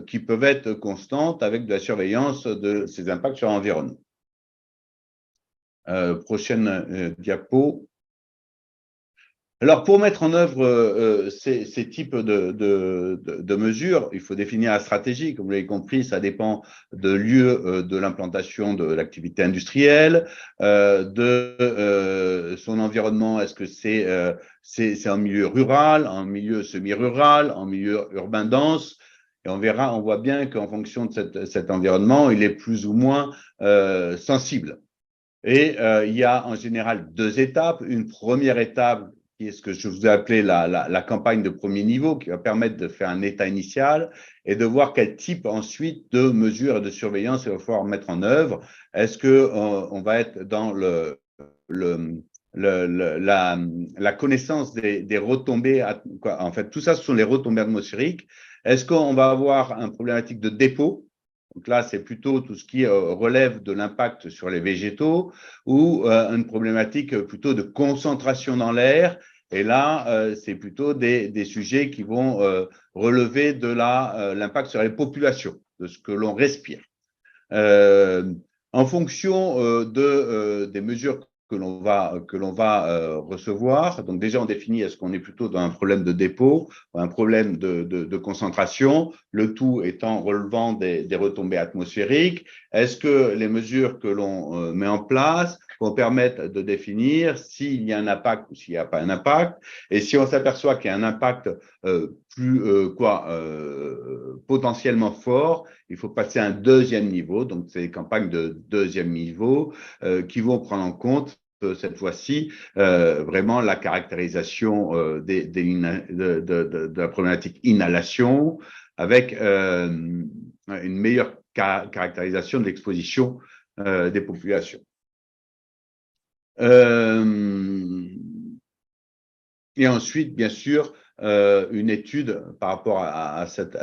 Speaker 4: qui peuvent être constantes avec de la surveillance de ces impacts sur l'environnement. Prochaine diapo. Alors, pour mettre en œuvre ces types de mesures, il faut définir la stratégie. Comme vous l'avez compris, ça dépend de lieu de l'implantation de l'activité industrielle, de son environnement. Est-ce que c'est en milieu rural, en milieu semi-rural, en milieu urbain dense? Et on voit bien qu'en fonction de cet environnement, il est plus ou moins sensible. Et il y a en général 2 étapes. Une première étape qui est ce que je vous ai appelé la campagne de premier niveau, qui va permettre de faire un état initial et de voir quel type ensuite de mesures et de surveillance il va falloir mettre en œuvre. Est-ce que on va être dans la connaissance des retombées, en fait, tout ça, ce sont les retombées atmosphériques. Est-ce qu'on va avoir une problématique de dépôt? Donc là, c'est plutôt tout ce qui relève de l'impact sur les végétaux ou une problématique plutôt de concentration dans l'air. Et là, c'est plutôt des sujets qui vont relever de l'impact sur les populations, de ce que l'on respire. En fonction des mesures que l'on va recevoir. Donc déjà, on définit est-ce qu'on est plutôt dans un problème de dépôt ou un problème de concentration, le tout étant relevant des retombées atmosphériques. Est-ce que les mesures que l'on met en place vont permettre de définir s'il y a un impact ou s'il n'y a pas un impact? Et si on s'aperçoit qu'il y a un impact potentiellement fort, il faut passer à un 2e niveau, donc c'est des campagnes de 2e niveau qui vont prendre en compte cette fois-ci vraiment la caractérisation de la problématique inhalation avec une meilleure caractérisation de l'exposition des populations. Et ensuite, bien sûr, une étude par rapport à cette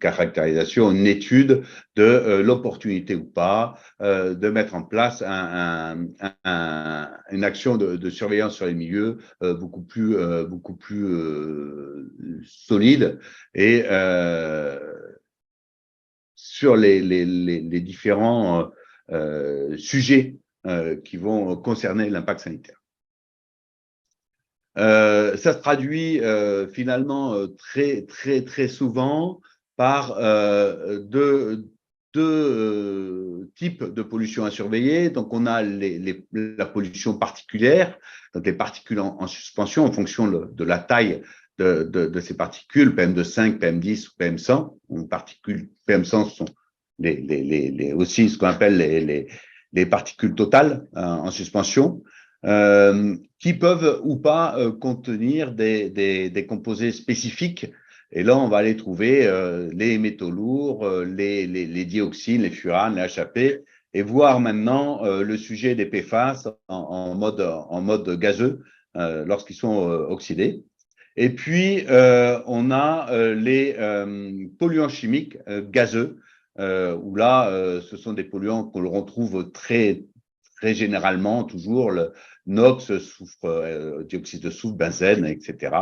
Speaker 4: caractérisation, une étude de l'opportunité ou pas de mettre en place une action de surveillance sur les milieux beaucoup plus solide et sur les différents sujets qui vont concerner l'impact sanitaire. Ça se traduit finalement très souvent par deux types de pollution à surveiller. Donc, on a la pollution particulière, donc les particules en suspension en fonction de la taille de ces particules, PM2,5, PM10 ou PM100. Les particules PM100 sont aussi ce qu'on appelle les particules totales en suspension. Qui peuvent ou pas contenir des composés spécifiques. Et là, on va aller trouver les métaux lourds, les dioxines, les furanes, les HAP, et voir maintenant le sujet des PFAS en mode gazeux lorsqu'ils sont oxydés. Et puis, on a les polluants chimiques gazeux, où là, ce sont des polluants qu'on retrouve très généralement, toujours le NOx, soufre, dioxyde de soufre, benzène, etc.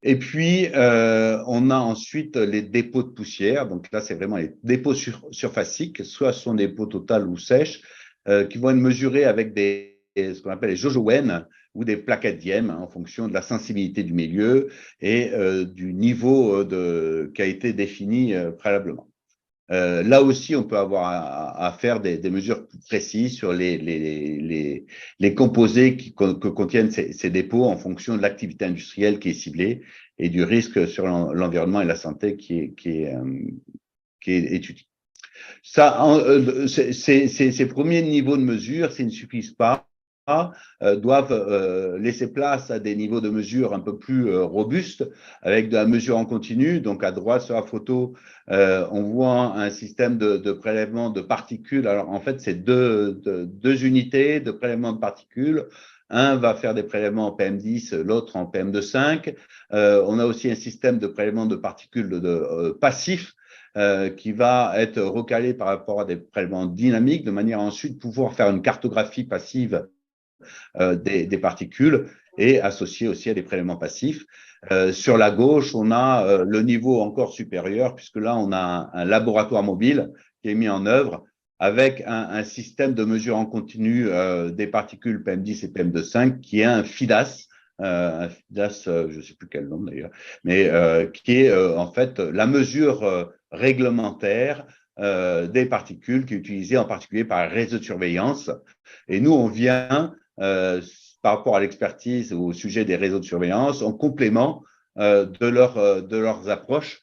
Speaker 4: Et puis, on a ensuite les dépôts de poussière. Donc là, c'est vraiment les dépôts surfaciques, soit ce sont des dépôts totales ou sèches, qui vont être mesurés avec ce qu'on appelle les jojowen ou des plaquettes Diem, en fonction de la sensibilité du milieu et du niveau qui a été défini préalablement. Là aussi, on peut avoir à faire des mesures plus précises sur les composés que contiennent ces dépôts en fonction de l'activité industrielle qui est ciblée et du risque sur l'environnement et la santé qui est étudié. Ces premiers niveaux de mesure, s'ils ne suffisent pas, doivent laisser place à des niveaux de mesure un peu plus robustes, avec de la mesure en continu. Donc, à droite sur la photo, on voit un système de prélèvement de particules. Alors, en fait, c'est deux unités de prélèvement de particules. Un va faire des prélèvements en PM10, l'autre en PM2,5. On a aussi un système de prélèvement de particules passifs, qui va être recalé par rapport à des prélèvements dynamiques, de manière à ensuite pouvoir faire une cartographie passive des particules et associé aussi à des prélèvements passifs. Sur la gauche, on a le niveau encore supérieur, puisque là, on a un laboratoire mobile qui est mis en œuvre avec un système de mesure en continu des particules PM10 et PM2,5 qui est un FIDAS. Je ne sais plus quel nom d'ailleurs, mais qui est en fait la mesure réglementaire des particules qui est utilisée en particulier par les réseaux de surveillance. Et nous, on vient par rapport à l'expertise au sujet des réseaux de surveillance, en complément de leurs approches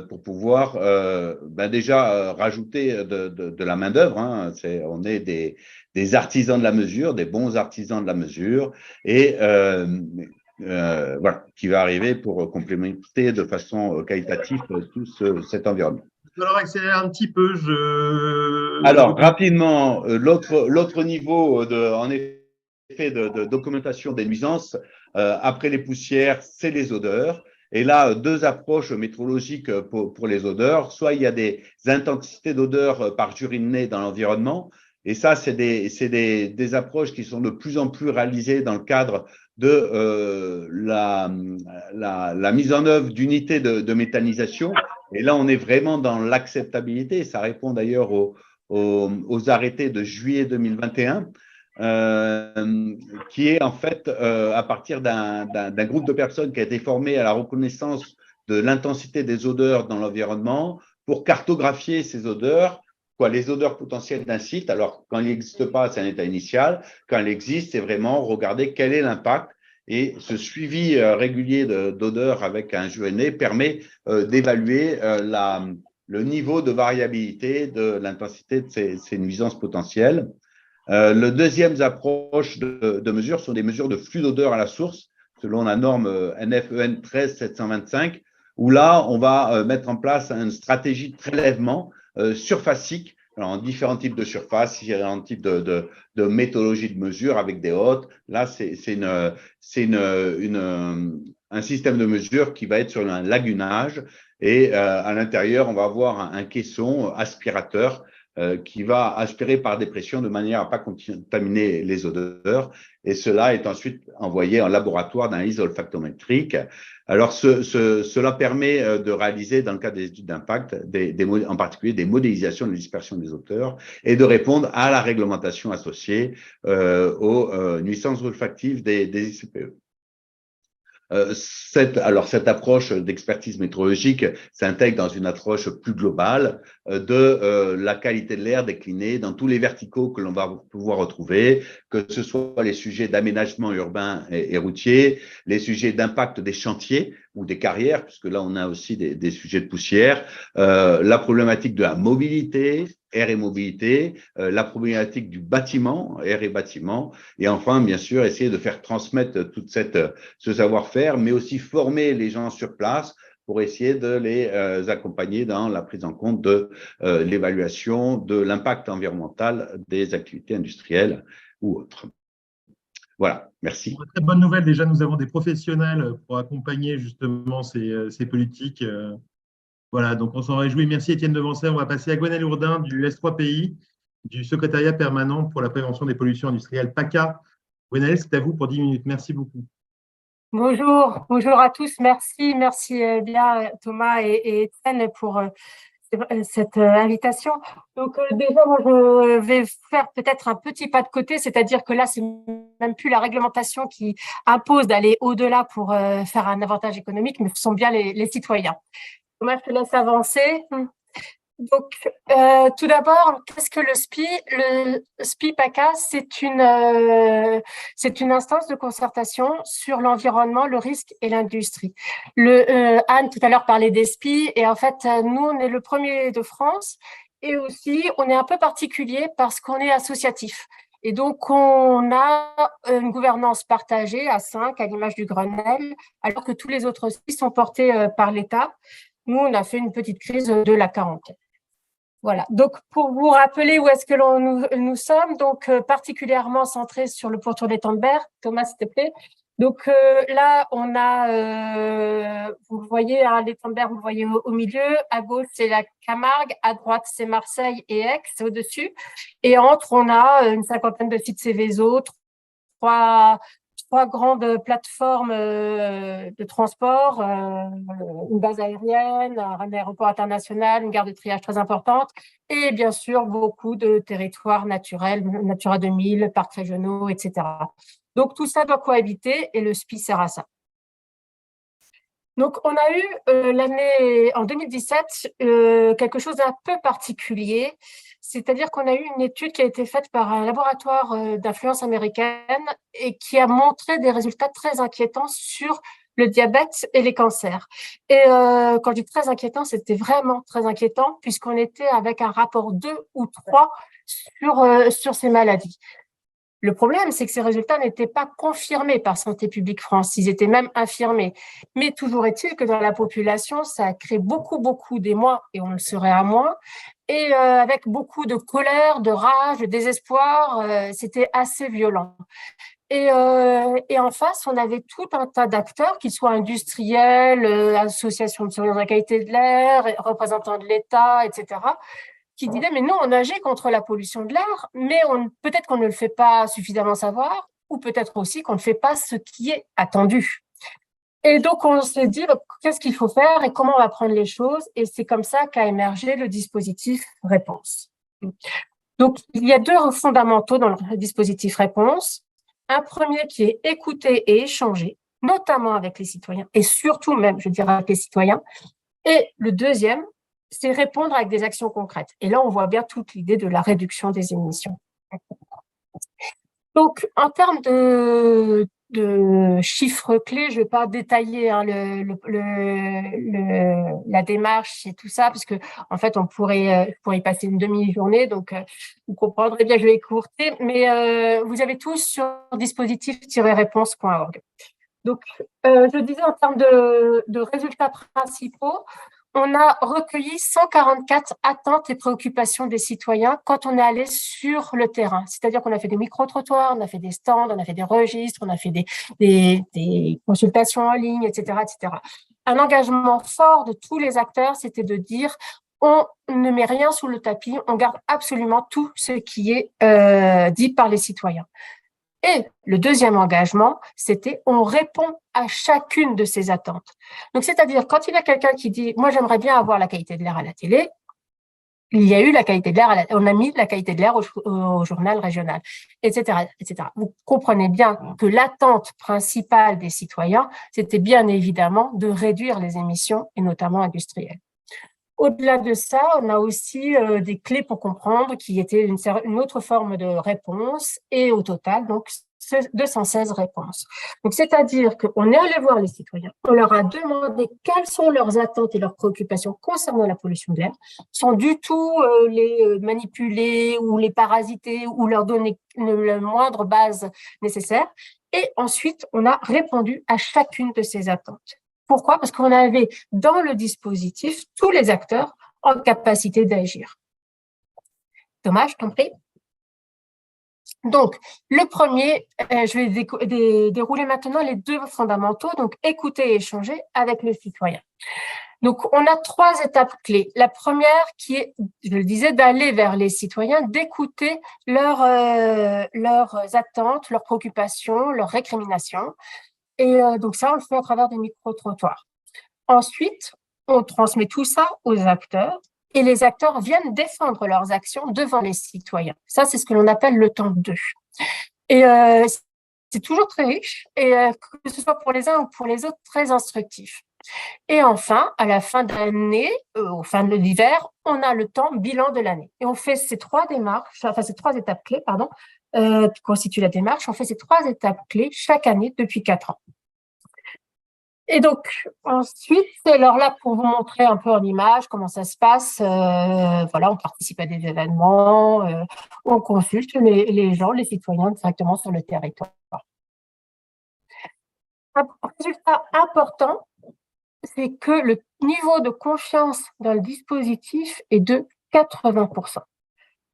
Speaker 4: pour pouvoir déjà rajouter de la main-d'œuvre. Hein. On est des artisans de la mesure, des bons artisans de la mesure, et voilà, qui va arriver pour complémenter de façon qualitative tout cet environnement.
Speaker 1: Alors, accélérer un petit peu.
Speaker 4: Alors, rapidement, l'autre niveau, en effet, de documentation des nuisances, après les poussières, c'est les odeurs. Et là, deux approches métrologiques pour les odeurs. Soit il y a des intensités d'odeurs par jury-nez dans l'environnement. Et ça, c'est des approches qui sont de plus en plus réalisées dans le cadre de la mise en œuvre d'unités de méthanisation. Et là, on est vraiment dans l'acceptabilité. Ça répond d'ailleurs aux arrêtés de juillet 2021, qui est en fait à partir d'un groupe de personnes qui a été formé à la reconnaissance de l'intensité des odeurs dans l'environnement pour cartographier ces odeurs, les odeurs potentielles d'un site. Alors, quand il n'existe pas, c'est un état initial. Quand il existe, c'est vraiment regarder quel est l'impact. Et ce suivi régulier d'odeurs avec un JNE permet d'évaluer le niveau de variabilité de l'intensité de ces nuisances potentielles. Le deuxième approche de mesure sont des mesures de flux d'odeur à la source, selon la norme NFEN 13725, où là, on va mettre en place une stratégie de prélèvement surfacique, alors, en différents types de surfaces, différents types de méthodologies de mesure avec des hôtes. Là, c'est un système de mesure qui va être sur un lagunage, et à l'intérieur, on va avoir un caisson aspirateur qui va aspirer par dépression de manière à ne pas contaminer les odeurs. Et cela est ensuite envoyé en laboratoire d'analyse olfactométrique. Alors, cela permet de réaliser, dans le cadre des études d'impact, en particulier des modélisations de la dispersion des odeurs et de répondre à la réglementation associée aux nuisances olfactives des ICPE. Cette approche d'expertise météorologique s'intègre dans une approche plus globale de la qualité de l'air déclinée dans tous les verticaux que l'on va pouvoir retrouver, que ce soit les sujets d'aménagement urbain et routier, les sujets d'impact des chantiers ou des carrières, puisque là on a aussi des sujets de poussière, la problématique de la mobilité, air et mobilité, la problématique du bâtiment, air et bâtiment, et enfin, bien sûr, essayer de faire transmettre tout ce savoir-faire, mais aussi former les gens sur place pour essayer de les accompagner dans la prise en compte de l'évaluation de l'impact environnemental des activités industrielles ou autres. Voilà, merci.
Speaker 1: Très bonne nouvelle, déjà nous avons des professionnels pour accompagner justement ces politiques. Voilà, donc on s'en réjouit. Merci Étienne Devancey. On va passer à Gwenaëlle Hourdin du S3PI, du secrétariat permanent pour la prévention des pollutions industrielles, PACA. Gwenaëlle, c'est à vous pour 10 minutes. Merci beaucoup.
Speaker 5: Bonjour à tous. Merci bien Thomas et Étienne pour cette invitation. Donc déjà, moi, je vais faire peut-être un petit pas de côté, c'est-à-dire que là, c'est même plus la réglementation qui impose d'aller au-delà pour faire un avantage économique, mais ce sont bien les citoyens. Thomas, je te laisse avancer. Donc, tout d'abord, qu'est-ce que le SPI? Le SPI PACA, c'est une instance de concertation sur l'environnement, le risque et l'industrie. Anne, tout à l'heure, parlait des SPI, et en fait, nous, on est le premier de France, et aussi, on est un peu particulier parce qu'on est associatif. Et donc, on a une gouvernance partagée à 5, à l'image du Grenelle, alors que tous les autres SPI sont portés par l'État. Nous, on a fait une petite crise de la quarantaine. Voilà, donc pour vous rappeler où est-ce que nous sommes, donc particulièrement centré sur le pourtour des Tendberg. Thomas, s'il te plaît. Donc là, on a, vous le voyez, hein, les Tendberg, vous le voyez au milieu, à gauche c'est la Camargue, à droite c'est Marseille et Aix, c'est au-dessus. Et entre, on a une cinquantaine de sites Céveso, trois grandes plateformes de transport, une base aérienne, un aéroport international, une gare de triage très importante, et bien sûr beaucoup de territoires naturels, Natura 2000, parcs régionaux, etc. Donc tout ça doit cohabiter et le SPI sert à ça. Donc, on a eu en 2017 quelque chose d'un peu particulier, c'est-à-dire qu'on a eu une étude qui a été faite par un laboratoire d'influence américaine et qui a montré des résultats très inquiétants sur le diabète et les cancers. Et quand je dis très inquiétant, c'était vraiment très inquiétant puisqu'on était avec un rapport 2 ou 3 sur ces maladies. Le problème, c'est que ces résultats n'étaient pas confirmés par Santé publique France, ils étaient même infirmés. Mais toujours est-il que dans la population, ça a créé beaucoup d'émoi, et on le serait à moins, et avec beaucoup de colère, de rage, de désespoir, c'était assez violent. Et en face, on avait tout un tas d'acteurs, qu'ils soient industriels, associations de surveillance de la qualité de l'air, représentants de l'État, etc., qui disait, mais nous, on agit contre la pollution de l'air, mais peut-être qu'on ne le fait pas suffisamment savoir, ou peut-être aussi qu'on ne fait pas ce qui est attendu. Et donc, on s'est dit, qu'est-ce qu'il faut faire et comment on va prendre les choses? Et c'est comme ça qu'a émergé le dispositif Réponse. Donc, il y a 2 fondamentaux dans le dispositif Réponse. Un premier qui est écouter et échanger, notamment avec les citoyens, et surtout même, je dirais, avec les citoyens. Et le deuxième, c'est répondre avec des actions concrètes. Et là, on voit bien toute l'idée de la réduction des émissions. Donc, en termes de chiffres clés, je ne vais pas détailler hein, la démarche et tout ça, parce que en fait, on pourrait y passer une demi-journée, donc vous comprendrez bien, je vais écourter, mais vous avez tous sur dispositif-réponse.org. Donc, je disais en termes de résultats principaux, on a recueilli 144 attentes et préoccupations des citoyens quand on est allé sur le terrain. C'est-à-dire qu'on a fait des micro-trottoirs, on a fait des stands, on a fait des registres, on a fait des consultations en ligne, etc., etc. Un engagement fort de tous les acteurs, c'était de dire on ne met rien sous le tapis, on garde absolument tout ce qui est dit par les citoyens. Et le deuxième engagement, c'était on répond à chacune de ces attentes. Donc, c'est-à-dire, quand il y a quelqu'un qui dit « moi, j'aimerais bien avoir la qualité de l'air à la télé », il y a eu la qualité de l'air, on a mis la qualité de l'air au journal régional, etc., etc. Vous comprenez bien que l'attente principale des citoyens, c'était bien évidemment de réduire les émissions, et notamment industrielles. Au-delà de ça, on a aussi des clés pour comprendre qui étaient une autre forme de réponse et au total, donc 216 réponses. Donc, c'est-à-dire qu'on est allé voir les citoyens, on leur a demandé quelles sont leurs attentes et leurs préoccupations concernant la pollution de l'air, sans du tout les manipuler ou les parasiter ou leur donner la moindre base nécessaire. Et ensuite, on a répondu à chacune de ces attentes. Pourquoi? Parce qu'on avait dans le dispositif tous les acteurs en capacité d'agir. Thomas, je t'en prie. Donc, le premier, je vais dérouler maintenant les deux fondamentaux, donc écouter et échanger avec le citoyen. Donc, on a 3 étapes clés. La première qui est, je le disais, d'aller vers les citoyens, d'écouter leurs attentes, leurs préoccupations, leurs récriminations. Et donc ça, on le fait à travers des micro-trottoirs. Ensuite, on transmet tout ça aux acteurs et les acteurs viennent défendre leurs actions devant les citoyens. Ça, c'est ce que l'on appelle le temps 2. Et c'est toujours très riche et que ce soit pour les uns ou pour les autres, très instructif. Et enfin, à la fin de l'année, au fin de l'hiver, on a le temps bilan de l'année. Et on fait ces 3 étapes clés, qui constituent la démarche. On fait ces 3 étapes clés chaque année depuis 4 ans. Et donc, ensuite, alors là, pour vous montrer un peu en image comment ça se passe, voilà, on participe à des événements, on consulte les gens, les citoyens directement sur le territoire. Un résultat important, c'est que le niveau de confiance dans le dispositif est de 80%.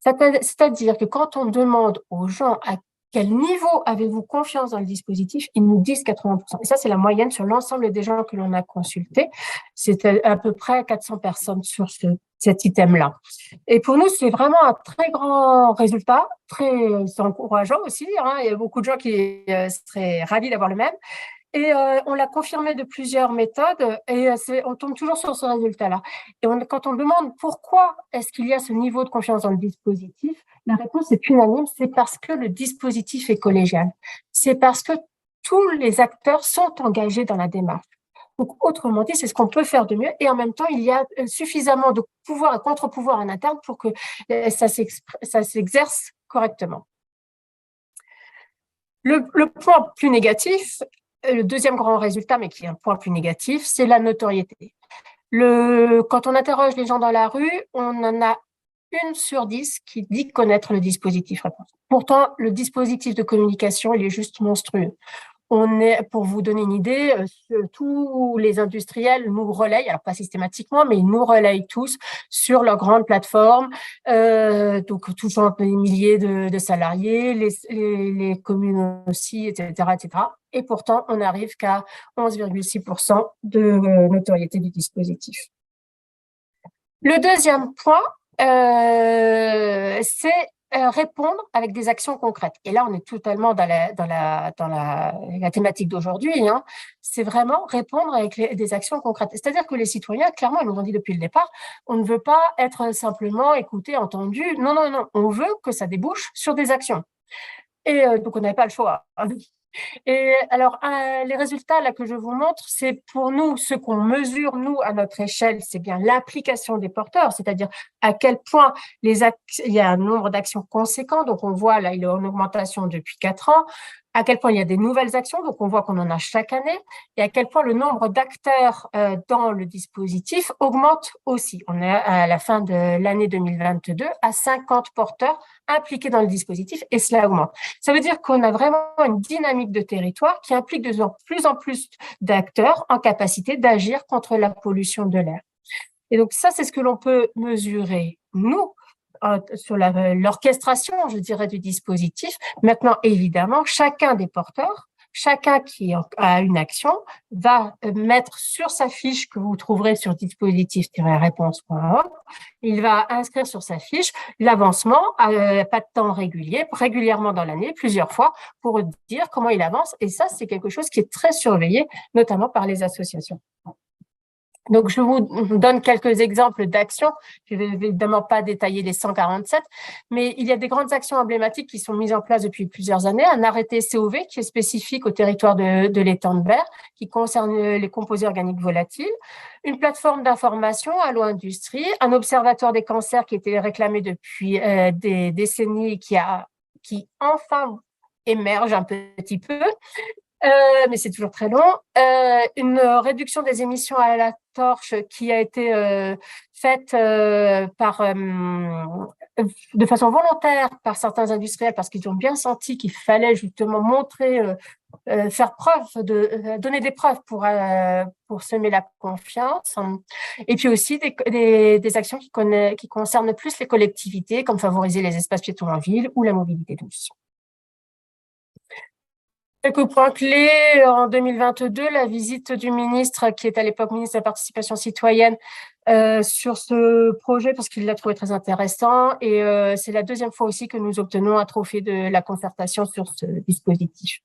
Speaker 5: C'est-à-dire que quand on demande aux gens à quel niveau avez-vous confiance dans le dispositif, ils nous disent 80%. Et ça, c'est la moyenne sur l'ensemble des gens que l'on a consultés. C'était à peu près 400 personnes sur cet item-là. Et pour nous, c'est vraiment un très grand résultat, très encourageant aussi. Il y a beaucoup de gens qui seraient ravis d'avoir le même. Et on l'a confirmé de plusieurs méthodes et on tombe toujours sur ce résultat-là. Et quand on demande pourquoi est-ce qu'il y a ce niveau de confiance dans le dispositif, la réponse est unanime, c'est parce que le dispositif est collégial. C'est parce que tous les acteurs sont engagés dans la démarche. Donc, autrement dit, c'est ce qu'on peut faire de mieux et en même temps, il y a suffisamment de pouvoir et contre-pouvoir en interne pour que ça s'exerce correctement. Le point plus négatif, le deuxième grand résultat, mais qui est un point plus négatif, c'est la notoriété. Quand on interroge les gens dans la rue, on en a 1 sur 10 qui dit connaître le dispositif réponse. Pourtant, le dispositif de communication, il est juste monstrueux. Pour vous donner une idée, tous les industriels nous relayent, alors pas systématiquement, mais ils nous relayent tous sur leurs grandes plateformes, donc touchant des milliers de salariés, les communes aussi, etc., etc. Et pourtant, on n'arrive qu'à 11,6% de notoriété du dispositif. Le deuxième point, c'est répondre avec des actions concrètes. Et là, on est totalement dans la thématique d'aujourd'hui. C'est vraiment répondre avec des actions concrètes. C'est-à-dire que les citoyens, clairement, ils nous ont dit depuis le départ, on ne veut pas être simplement écouté, entendu. Non, non, non. On veut que ça débouche sur des actions. Et donc, on n'avait pas le choix. Et alors, les résultats là que je vous montre, c'est pour nous, ce qu'on mesure, nous, à notre échelle, c'est bien l'application des porteurs, c'est-à-dire à quel point il y a un nombre d'actions conséquent. Donc, on voit là, il est en augmentation depuis 4 ans. À quel point il y a des nouvelles actions, donc on voit qu'on en a chaque année, et à quel point le nombre d'acteurs dans le dispositif augmente aussi. On est à la fin de l'année 2022 à 50 porteurs impliqués dans le dispositif, et cela augmente. Ça veut dire qu'on a vraiment une dynamique de territoire qui implique de plus en plus d'acteurs en capacité d'agir contre la pollution de l'air. Et donc ça, c'est ce que l'on peut mesurer, nous, sur l'orchestration, je dirais, du dispositif. Maintenant, évidemment, chacun des porteurs, chacun qui a une action, va mettre sur sa fiche que vous trouverez sur dispositif-réponse.org, il va inscrire sur sa fiche l'avancement à pas de temps régulièrement dans l'année, plusieurs fois, pour dire comment il avance. Et ça, c'est quelque chose qui est très surveillé, notamment par les associations. Donc, je vous donne quelques exemples d'actions. Je ne vais évidemment pas détailler les 147, mais il y a des grandes actions emblématiques qui sont mises en place depuis plusieurs années. Un arrêté COV qui est spécifique au territoire de l'étang de Berre, qui concerne les composés organiques volatiles. Une plateforme d'information, Allo Industrie. Un observatoire des cancers qui était réclamé depuis des décennies et qui enfin émerge un petit peu. Mais c'est toujours très long. Une réduction des émissions à la torche qui a été faite de façon volontaire par certains industriels parce qu'ils ont bien senti qu'il fallait justement montrer, faire preuve, donner des preuves pour semer la confiance. Et puis aussi des actions qui concernent plus les collectivités, comme favoriser les espaces piétons en ville ou la mobilité douce. Quelques points clés en 2022, la visite du ministre, qui est à l'époque ministre de la Participation citoyenne, sur ce projet parce qu'il l'a trouvé très intéressant. Et c'est la deuxième fois aussi que nous obtenons un trophée de la concertation sur ce dispositif.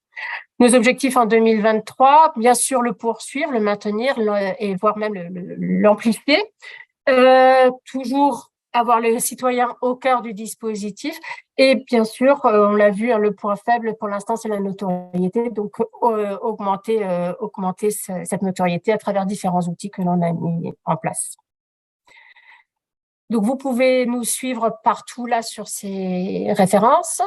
Speaker 5: Nos objectifs en 2023, bien sûr, le poursuivre, le maintenir et voire même l'amplifier. Toujours avoir les citoyens au cœur du dispositif. Et bien sûr, on l'a vu, le point faible pour l'instant, c'est la notoriété. Donc, augmenter cette notoriété à travers différents outils que l'on a mis en place. Donc, vous pouvez nous suivre partout là sur ces références.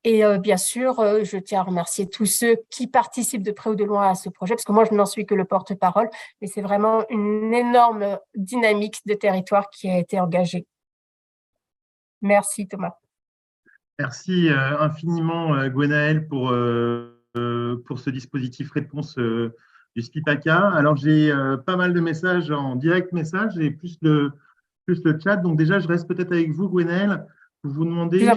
Speaker 5: Et bien sûr, je tiens à remercier tous ceux qui participent de près ou de loin à ce projet, parce que moi, je n'en suis que le porte-parole, mais c'est vraiment une énorme dynamique de territoire qui a été engagée. Merci Thomas.
Speaker 1: Merci infiniment Gwenaëlle pour ce dispositif réponse du SPIPACA. Alors, j'ai pas mal de messages en direct message et plus le chat. Donc déjà, je reste peut-être avec vous, Gwenaëlle, pour vous demander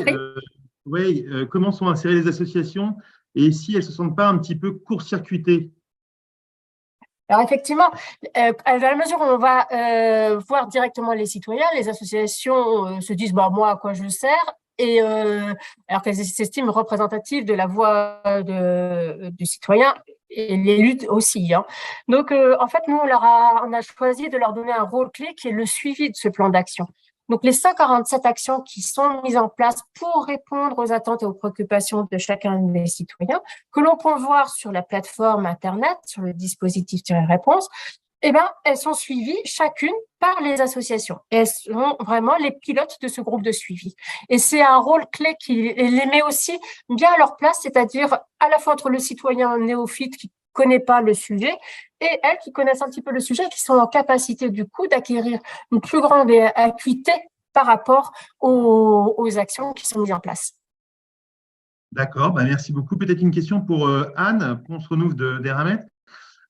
Speaker 1: comment sont insérées les associations et si elles ne se sentent pas un petit peu court-circuitées.
Speaker 5: Alors effectivement, à la mesure où on va voir directement les citoyens, les associations se disent moi à quoi je sers, et alors qu'elles s'estiment représentatives de la voix du citoyen et les luttes aussi. Hein. Donc en fait, nous on a choisi de leur donner un rôle clé qui est le suivi de ce plan d'action. Donc, les 147 actions qui sont mises en place pour répondre aux attentes et aux préoccupations de chacun des citoyens, que l'on peut voir sur la plateforme Internet, sur le dispositif réponse, elles sont suivies chacune par les associations. Et elles sont vraiment les pilotes de ce groupe de suivi. Et c'est un rôle clé qui les met aussi bien à leur place, c'est-à-dire à la fois entre le citoyen néophyte qui connaît pas le sujet et elles qui connaissent un petit peu le sujet et qui sont en capacité du coup d'acquérir une plus grande acuité par rapport aux actions qui sont mises en place.
Speaker 1: D'accord, merci beaucoup. Peut-être une question pour Anne Ponce-Renouf d'Eramet.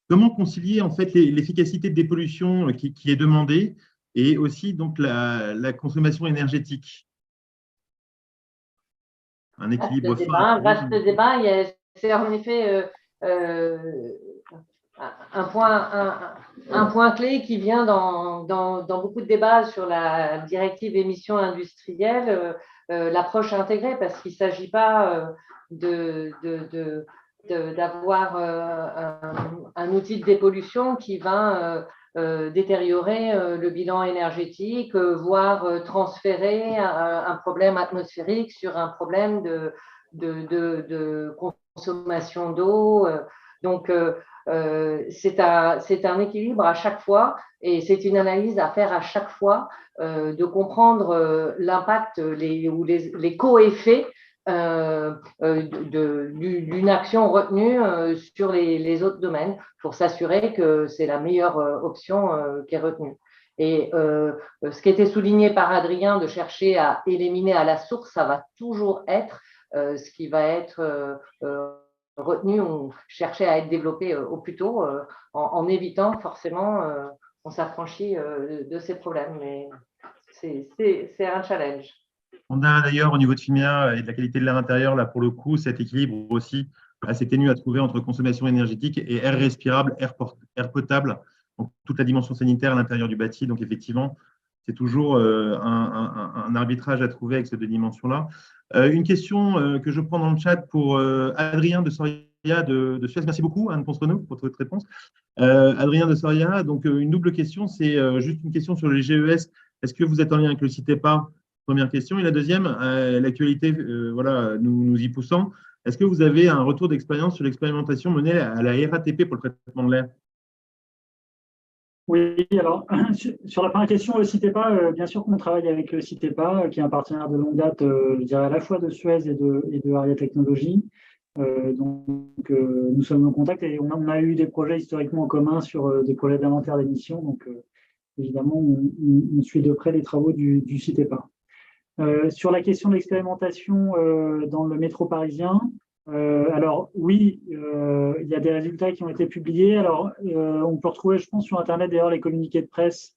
Speaker 1: Comment concilier en fait l'efficacité de dépollution qui est demandée et aussi donc la consommation énergétique? Un équilibre fin.
Speaker 2: Vaste débat. C'est en effet un point clé qui vient dans beaucoup de débats sur la directive émissions industrielles, l'approche intégrée, parce qu'il ne s'agit pas d'avoir un outil de dépollution qui va détériorer le bilan énergétique, voire transférer un problème atmosphérique sur un problème de consommation d'eau. Donc, c'est un équilibre à chaque fois et c'est une analyse à faire à chaque fois de comprendre l'impact ou les co-effets d'une action retenue sur les autres domaines pour s'assurer que c'est la meilleure option qui est retenue. Et ce qui était souligné par Adrien de chercher à éliminer à la source, ça va toujours être ce qui va être retenu ou chercher à être développé au plus tôt en évitant forcément on s'affranchit de ces problèmes. Mais c'est un challenge.
Speaker 1: On a d'ailleurs au niveau de FIMEA et de la qualité de l'air intérieur, là pour le coup, cet équilibre aussi assez ténu à trouver entre consommation énergétique et air respirable, air potable, donc toute la dimension sanitaire à l'intérieur du bâti. Donc effectivement, c'est toujours un arbitrage à trouver avec ces deux dimensions-là. Une question que je prends dans le chat pour Adrien de Soria de Suez. Merci beaucoup, Anne Ponce-Renouf, pour votre réponse. Adrien de Soria, donc une double question, c'est juste une question sur les GES. Est-ce que vous êtes en lien avec le CITEPA? Première question. Et la deuxième, l'actualité nous y poussant, est-ce que vous avez un retour d'expérience sur l'expérimentation menée à la RATP pour le traitement de l'air?
Speaker 3: Oui, alors sur la première question, le CITEPA, bien sûr qu'on travaille avec le CITEPA, qui est un partenaire de longue date, je dirais à la fois de Suez et de Aria Technologies. Donc, nous sommes en contact et on a eu des projets historiquement en commun sur des projets d'inventaire d'émissions. Donc, évidemment, on suit de près les travaux du CITEPA. Sur la question de l'expérimentation dans le métro parisien, alors oui, il y a des résultats qui ont été publiés. Alors, on peut retrouver, je pense, sur Internet d'ailleurs les communiqués de presse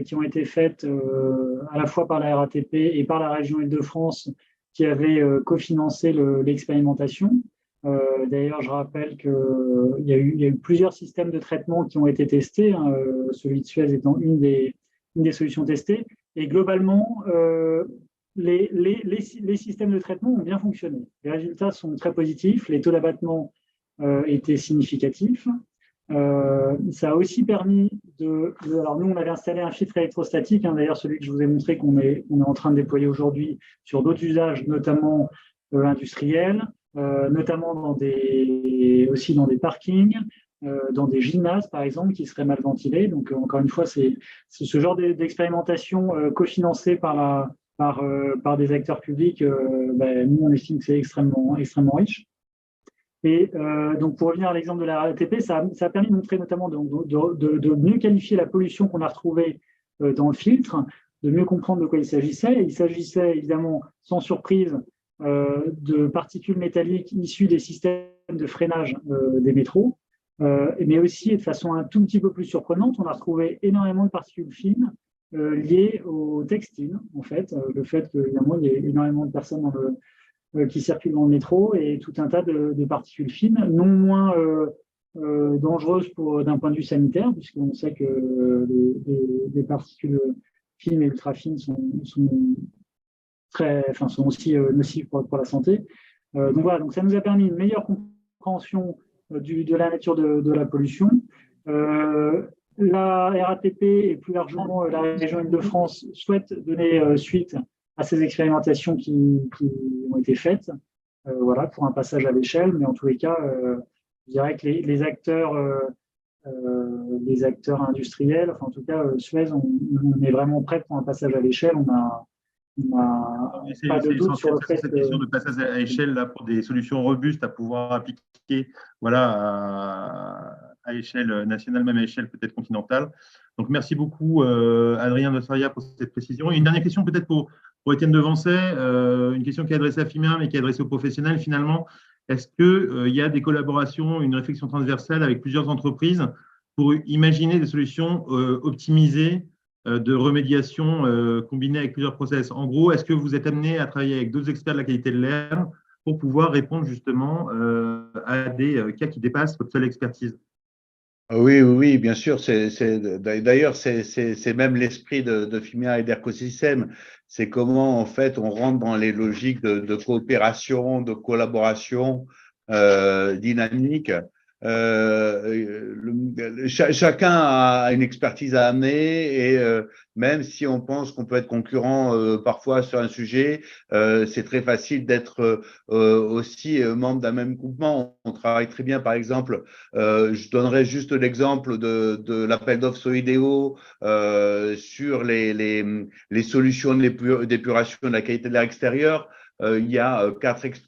Speaker 3: qui ont été faits à la fois par la RATP et par la région Île-de-France qui avait cofinancé l'expérimentation. D'ailleurs, je rappelle qu'il y a eu plusieurs systèmes de traitement qui ont été testés, hein, celui de Suez étant une des solutions testées. Et globalement, les systèmes de traitement ont bien fonctionné. Les résultats sont très positifs, les taux d'abattement étaient significatifs. Ça a aussi permis alors nous, on avait installé un filtre électrostatique, hein, d'ailleurs celui que je vous ai montré qu'on est en train de déployer aujourd'hui sur d'autres usages, notamment industriels, notamment aussi dans des parkings, dans des gymnases par exemple, qui seraient mal ventilés. Donc encore une fois, c'est ce genre d'expérimentation cofinancée par des acteurs publics. Nous, on estime que c'est extrêmement riche. Et donc, pour revenir à l'exemple de la RATP, ça a permis de montrer notamment de mieux qualifier la pollution qu'on a retrouvée dans le filtre, de mieux comprendre de quoi il s'agissait. Il s'agissait évidemment, sans surprise, de particules métalliques issues des systèmes de freinage des métros, mais aussi, et de façon un tout petit peu plus surprenante, on a retrouvé énormément de particules fines liées au textile, en fait. Le fait qu'évidemment, il y ait énormément de personnes qui circulent dans le métro et tout un tas de particules fines, non moins dangereuses d'un point de vue sanitaire, puisqu'on sait que les particules fines et ultra fines sont aussi nocives pour la santé. Donc voilà, donc ça nous a permis une meilleure compréhension de la nature de la pollution. La RATP et plus largement la région Île-de-France souhaitent donner suite à ces expérimentations qui ont été faites, pour un passage à l'échelle. Mais en tous les cas, je dirais que les acteurs industriels, en tout cas Suez, on est vraiment prêt pour un passage à l'échelle. On a pas de doute sur le fait
Speaker 1: cette question de passage à l'échelle là pour des solutions robustes à pouvoir appliquer, à échelle nationale, même à échelle peut-être continentale. Donc merci beaucoup Adrien de Soria pour cette précision. Et une dernière question peut-être pour Étienne Devancet, une question qui est adressée à FIMEA mais qui est adressée aux professionnels finalement. Est-ce qu'il y a des collaborations, une réflexion transversale avec plusieurs entreprises pour imaginer des solutions optimisées de remédiation combinée avec plusieurs process? En gros, est-ce que vous êtes amené à travailler avec d'autres experts de la qualité de l'air pour pouvoir répondre justement à des cas qui dépassent votre seule expertise?
Speaker 4: Oui, bien sûr. D'ailleurs, c'est même l'esprit de FIMEA et d'Ercosystème. C'est comment, en fait, on rentre dans les logiques de coopération, de collaboration dynamique. Chacun a une expertise à amener et même si on pense qu'on peut être concurrent parfois sur un sujet, c'est très facile d'être aussi membre d'un même groupement. On travaille très bien, par exemple, je donnerai juste l'exemple de l'appel d'offres Solideo sur les solutions d'épuration de la qualité de l'air extérieur. Il y a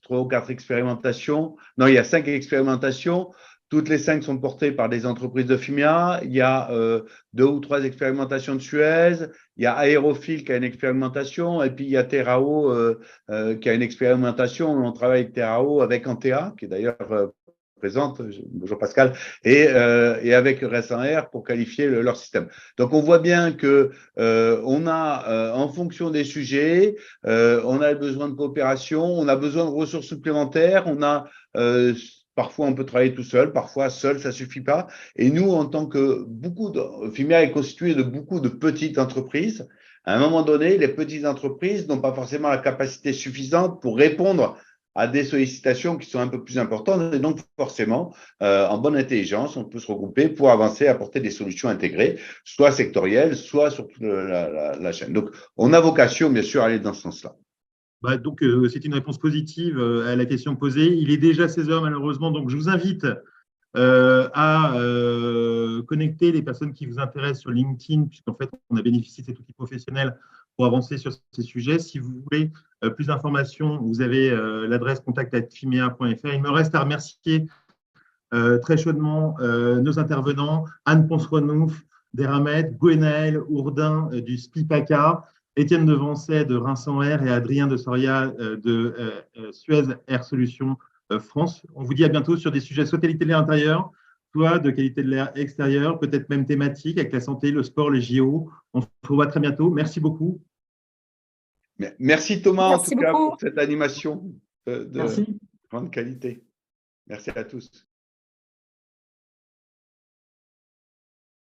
Speaker 4: 3 ou 4 expérimentations. Non, il y a 5 expérimentations. Toutes les 5 sont portées par des entreprises de FIMEA. Il y a 2 ou 3 expérimentations de Suez. Il y a Aérophile qui a une expérimentation. Et puis, il y a Terrao qui a une expérimentation. On travaille avec Terrao, avec Antea, qui est d'ailleurs présente, bonjour Pascal, et avec Récent Air pour qualifier leur système. Donc, on voit bien que on a, en fonction des sujets, on a besoin de coopération, on a besoin de ressources supplémentaires, on a parfois, on peut travailler tout seul, parfois seul, ça suffit pas. Et nous, en tant que FIMEA est constitué de beaucoup de petites entreprises. À un moment donné, les petites entreprises n'ont pas forcément la capacité suffisante pour répondre à des sollicitations qui sont un peu plus importantes. Et donc, forcément, en bonne intelligence, on peut se regrouper pour avancer, apporter des solutions intégrées, soit sectorielles, soit sur toute la chaîne. Donc, on a vocation, bien sûr, à aller dans ce sens-là.
Speaker 1: Donc, c'est une réponse positive à la question posée. Il est déjà 16 heures, malheureusement. Donc, je vous invite à connecter les personnes qui vous intéressent sur LinkedIn, puisqu'en fait, on a bénéficié de cet outil professionnel pour avancer sur ces sujets. Si vous voulez plus d'informations, vous avez l'adresse contact@fimea.fr. Il me reste à remercier très chaudement nos intervenants, Anne Ponce-Renouf, d'Eramet, Gwenaël Ourdin du SPIPACA, Étienne Devancet de Récent Air et Adrien de Soria de Suez Air Solutions France. On vous dit à bientôt sur des sujets soit qualité de l'air intérieur, soit de qualité de l'air extérieur, peut-être même thématique avec la santé, le sport, les JO. On se revoit très bientôt. Merci beaucoup.
Speaker 4: Merci Thomas,
Speaker 5: Merci
Speaker 4: en tout cas,
Speaker 5: beaucoup.
Speaker 4: pour cette animation de grande qualité. Merci à tous.